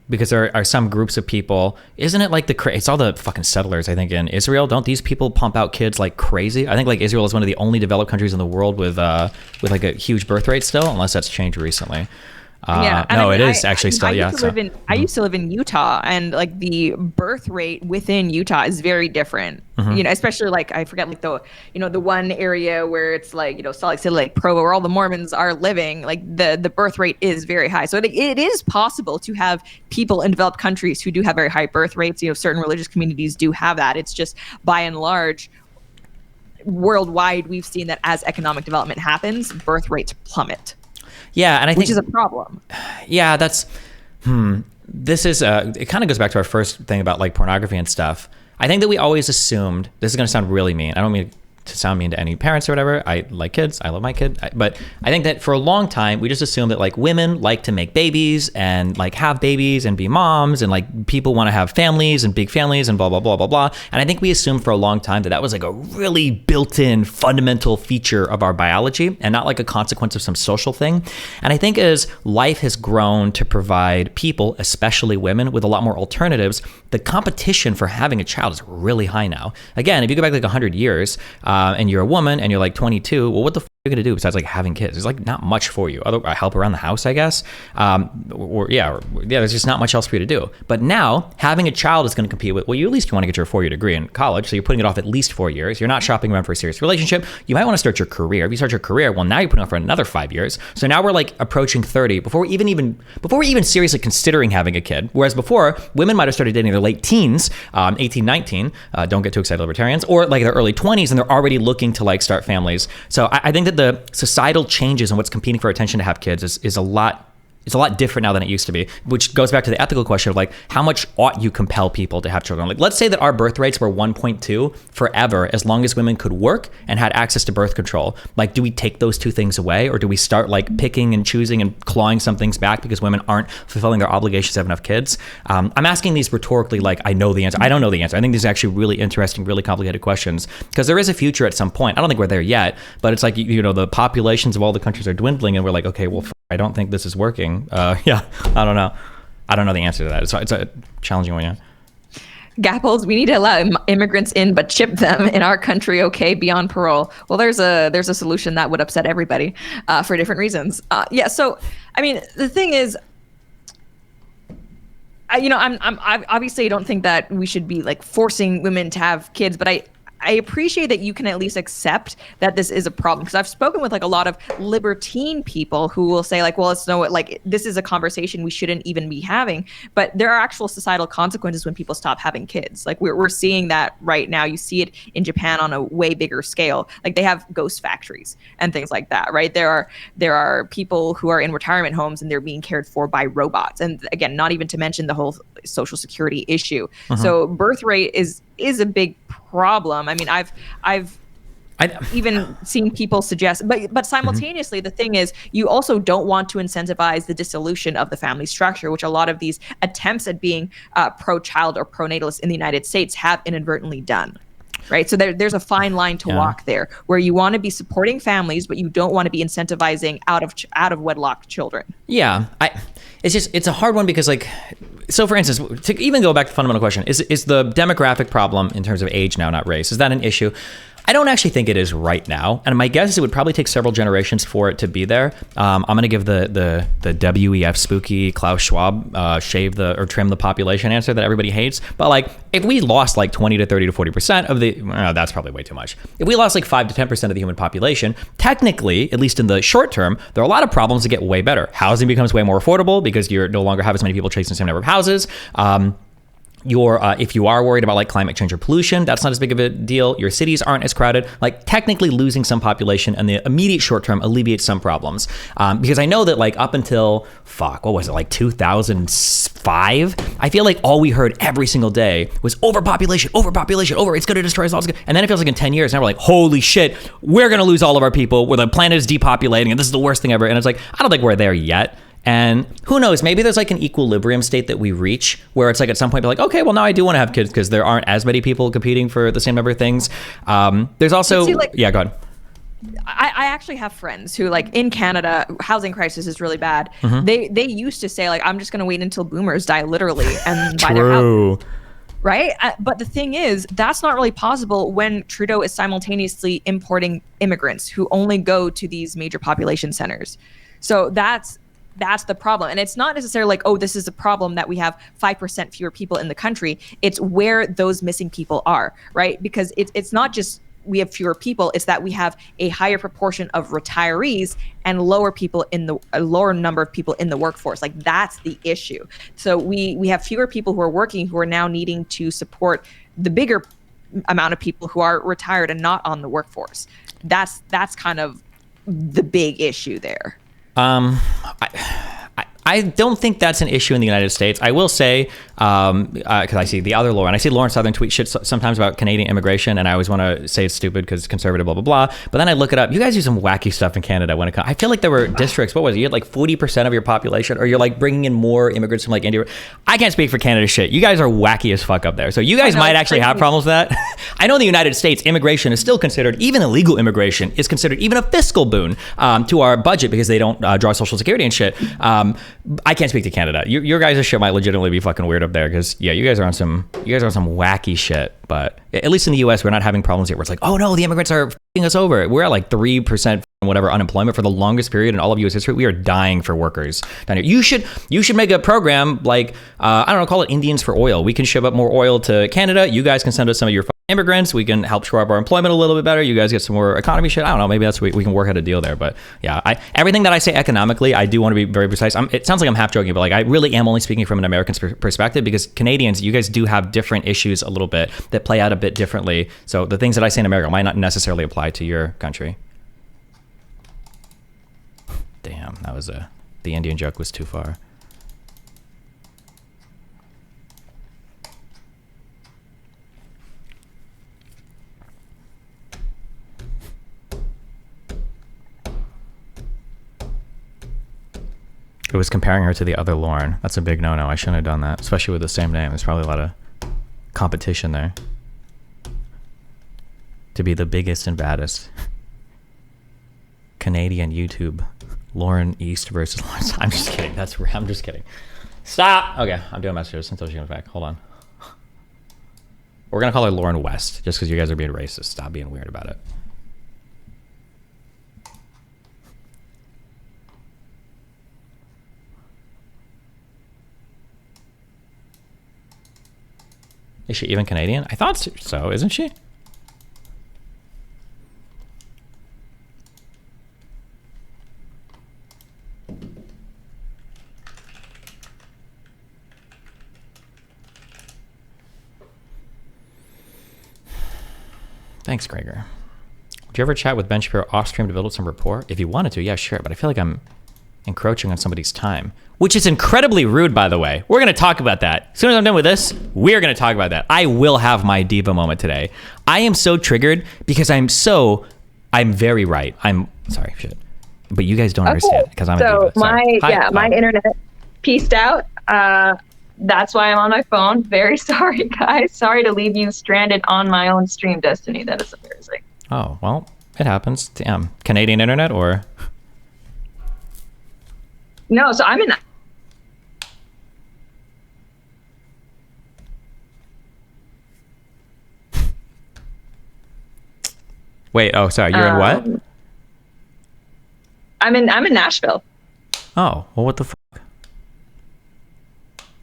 Because there are some groups of people, isn't it like it's all the fucking settlers, I think, in Israel. Don't these people pump out kids like crazy? I think like Israel is one of the only developed countries in the world with like a huge birth rate still, unless that's changed recently. It is actually still. I used to live in Utah, and like the birth rate within Utah is very different. Especially like, I forget, like the one area where it's like, Salt Lake City, like Provo, where all the Mormons are living. Like the birth rate is very high. So it is possible to have people in developed countries who do have very high birth rates. Certain religious communities do have that. It's just by and large, worldwide, we've seen that as economic development happens, birth rates plummet. Yeah, and I think, which is a problem. Yeah, that's this is it kind of goes back to our first thing about like pornography and stuff. I think that we always assumed, this is going to sound really mean, I don't mean to sound mean to any parents or whatever. I like kids. I love my kid. But I think that for a long time, we just assumed that like women like to make babies and like have babies and be moms, and like people want to have families and big families and blah, blah, blah, blah, blah. And I think we assumed for a long time that that was like a really built-in fundamental feature of our biology and not like a consequence of some social thing. And I think as life has grown to provide people, especially women, with a lot more alternatives, the competition for having a child is really high now. Again, if you go back like 100 years, and you're a woman and you're like 22, well, what the f are you gonna do besides like having kids? There's like not much for you. Other help around the house, I guess. There's just not much else for you to do. But now having a child is gonna compete with, well, you at least want to get your 4-year degree in college, so you're putting it off at least 4 years. You're not shopping around for a serious relationship. You might want to start your career. If you start your career, well, now you're putting off for another 5 years. So now we're like approaching 30 before we're even seriously considering having a kid. Whereas before, women might have started dating in their late teens, 18, 19, don't get too excited, libertarians, or like their early 20s, and they're already looking to like start families. So I think that the societal changes and what's competing for attention to have kids is a lot. It's a lot different now than it used to be, which goes back to the ethical question of like, how much ought you compel people to have children? Like, let's say that our birth rates were 1.2 forever, as long as women could work and had access to birth control. Like, do we take those two things away, or do we start like picking and choosing and clawing some things back because women aren't fulfilling their obligations to have enough kids? I'm asking these rhetorically, like I know the answer. I don't know the answer. I think these are actually really interesting, really complicated questions, because there is a future at some point. I don't think we're there yet, but it's like, you know, the populations of all the countries are dwindling, and we're like, okay, well, I don't think this is working. I don't know. I don't know the answer to that. It's a challenging one, yeah. Gapples, we need to allow immigrants in, but ship them in our country, okay, beyond parole. Well, there's a solution that would upset everybody for different reasons. So, I mean, the thing is, I obviously don't think that we should be like forcing women to have kids, but I appreciate that you can at least accept that this is a problem, because I've spoken with like a lot of libertine people who will say like, well, it's no, like this is a conversation we shouldn't even be having. But there are actual societal consequences when people stop having kids. Like we're seeing that right now. You see it in Japan on a way bigger scale. Like they have ghost factories and things like that, right? There are people who are in retirement homes and they're being cared for by robots. And again, not even to mention the whole social security issue. So birth rate is a big problem. I mean, I've even seen people suggest, but simultaneously, the thing is, you also don't want to incentivize the dissolution of the family structure, which a lot of these attempts at being pro-child or pro-natalist in the United States have inadvertently done. Right. So there's a fine line to walk there, where you want to be supporting families, but you don't want to be incentivizing out of wedlock children. Yeah. It's a hard one, because like, so for instance, to even go back to the fundamental question, is the demographic problem in terms of age now, not race, is that an issue? I don't actually think it is right now, and my guess is it would probably take several generations for it to be there. I'm going to give the WEF spooky Klaus Schwab trim the population answer that everybody hates. But like, if we lost like 20 to 30 to 40% of the, that's probably way too much. If we lost like 5 to 10% of the human population, technically, at least in the short term, there are a lot of problems that get way better. Housing becomes way more affordable because you no longer have as many people chasing the same number of houses. If you are worried about like climate change or pollution, that's not as big of a deal. Your cities aren't as crowded. Like technically losing some population in the immediate short term alleviates some problems. Because I know that like up until, like 2005, I feel like all we heard every single day was overpopulation, it's going to destroy us all. And then it feels like in 10 years, now we're like, holy shit, we're going to lose all of our people, where the planet is depopulating, and this is the worst thing ever. And it's like, I don't think we're there yet. And who knows, maybe there's like an equilibrium state that we reach where it's like at some point be like, okay, well now I do want to have kids because there aren't as many people competing for the same number of things. There's also, go ahead. I actually have friends who, like, in Canada, housing crisis is really bad. They used to say like, I'm just going to wait until boomers die literally and buy their house. Right? But the thing is, that's not really possible when Trudeau is simultaneously importing immigrants who only go to these major population centers. So that's the problem. And it's not necessarily like, oh, this is a problem that we have 5% fewer people in the country. It's where those missing people are, right? Because it's not just we have fewer people, it's that we have a higher proportion of retirees and a lower number of people in the workforce. Like that's the issue. So we have fewer people who are working, who are now needing to support the bigger amount of people who are retired and not on the workforce. That's kind of the big issue there. I don't think that's an issue in the United States. I will say, because I see the other Lauren, I see Lauren Southern tweet shit sometimes about Canadian immigration, and I always want to say it's stupid because it's conservative, blah, blah, blah. But then I look it up. You guys do some wacky stuff in Canada when it comes. I feel like there were districts, what was it? You had like 40% of your population, or you're like bringing in more immigrants from like India. I can't speak for Canada shit. You guys are wacky as fuck up there. So you guys might actually have problems with that. I know in the United States, immigration is still considered, even illegal immigration is considered even a fiscal boon to our budget because they don't draw Social Security and shit. I can't speak to Canada. Your guys' shit might legitimately be fucking weird up there because yeah, you guys are on some wacky shit. But at least in the U.S., we're not having problems yet where it's like, oh no, the immigrants are f***ing us over. We're at like 3% whatever unemployment for the longest period in all of U.S. history. We are dying for workers down here. You should make a program like I don't know, call it Indians for Oil. We can ship up more oil to Canada. You guys can send us some of your immigrants. We can help shore up our employment a little bit better. You guys get some more economy shit. I don't know. Maybe that's we can work out a deal there. But yeah, everything that I say economically, I do want to be very precise. It sounds like I'm half joking, but like I really am only speaking from an American perspective because Canadians, you guys do have different issues a little bit that play out a bit differently. So the things that I say in America might not necessarily apply to your country. Damn, that was the Indian joke was too far. It was comparing her to the other Lauren. That's a big no-no. I shouldn't have done that, especially with the same name. There's probably a lot of competition there to be the biggest and baddest. Canadian YouTube. Lauren East versus Lauren. I'm just kidding. I'm just kidding. Stop. Okay, I'm doing messages until she comes back. Hold on. We're gonna call her Lauren West just because you guys are being racist. Stop being weird about it. Is she even Canadian? I thought so, isn't she? Thanks, Gregor. Would you ever chat with Ben Shapiro off stream to build up some rapport? If you wanted to, yeah, sure. But I feel like I'm encroaching on somebody's time, which is incredibly rude, by the way. We're going to talk about that. As soon as I'm done with this, we're going to talk about that. I will have my diva moment today. I am so triggered because I'm very right. I'm sorry, shit. But you guys don't understand because I'm a diva. So my internet pieced out. That's why I'm on my phone. Very sorry, guys. Sorry to leave you stranded on my own stream, Destiny. That is embarrassing. Oh, well, it happens. Damn. Canadian internet or? No, so I'm in. Wait, oh, sorry. You're in what? I'm in Nashville. Oh, well, what the fuck?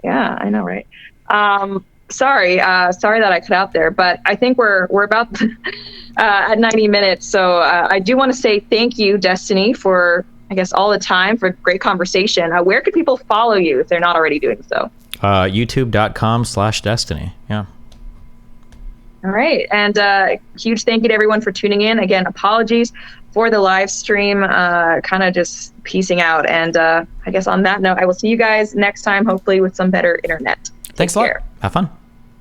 Yeah, I know, right? Sorry that I cut out there, but I think we're about at 90 minutes. So I do want to say thank you, Destiny, for I guess all the time for great conversation. Where could people follow you if they're not already doing so? YouTube.com/Destiny. Yeah. All right, and huge thank you to everyone for tuning in. Again, apologies for the live stream, kind of just piecing out. And I guess on that note, I will see you guys next time, hopefully with some better internet. Thanks a lot. Have fun.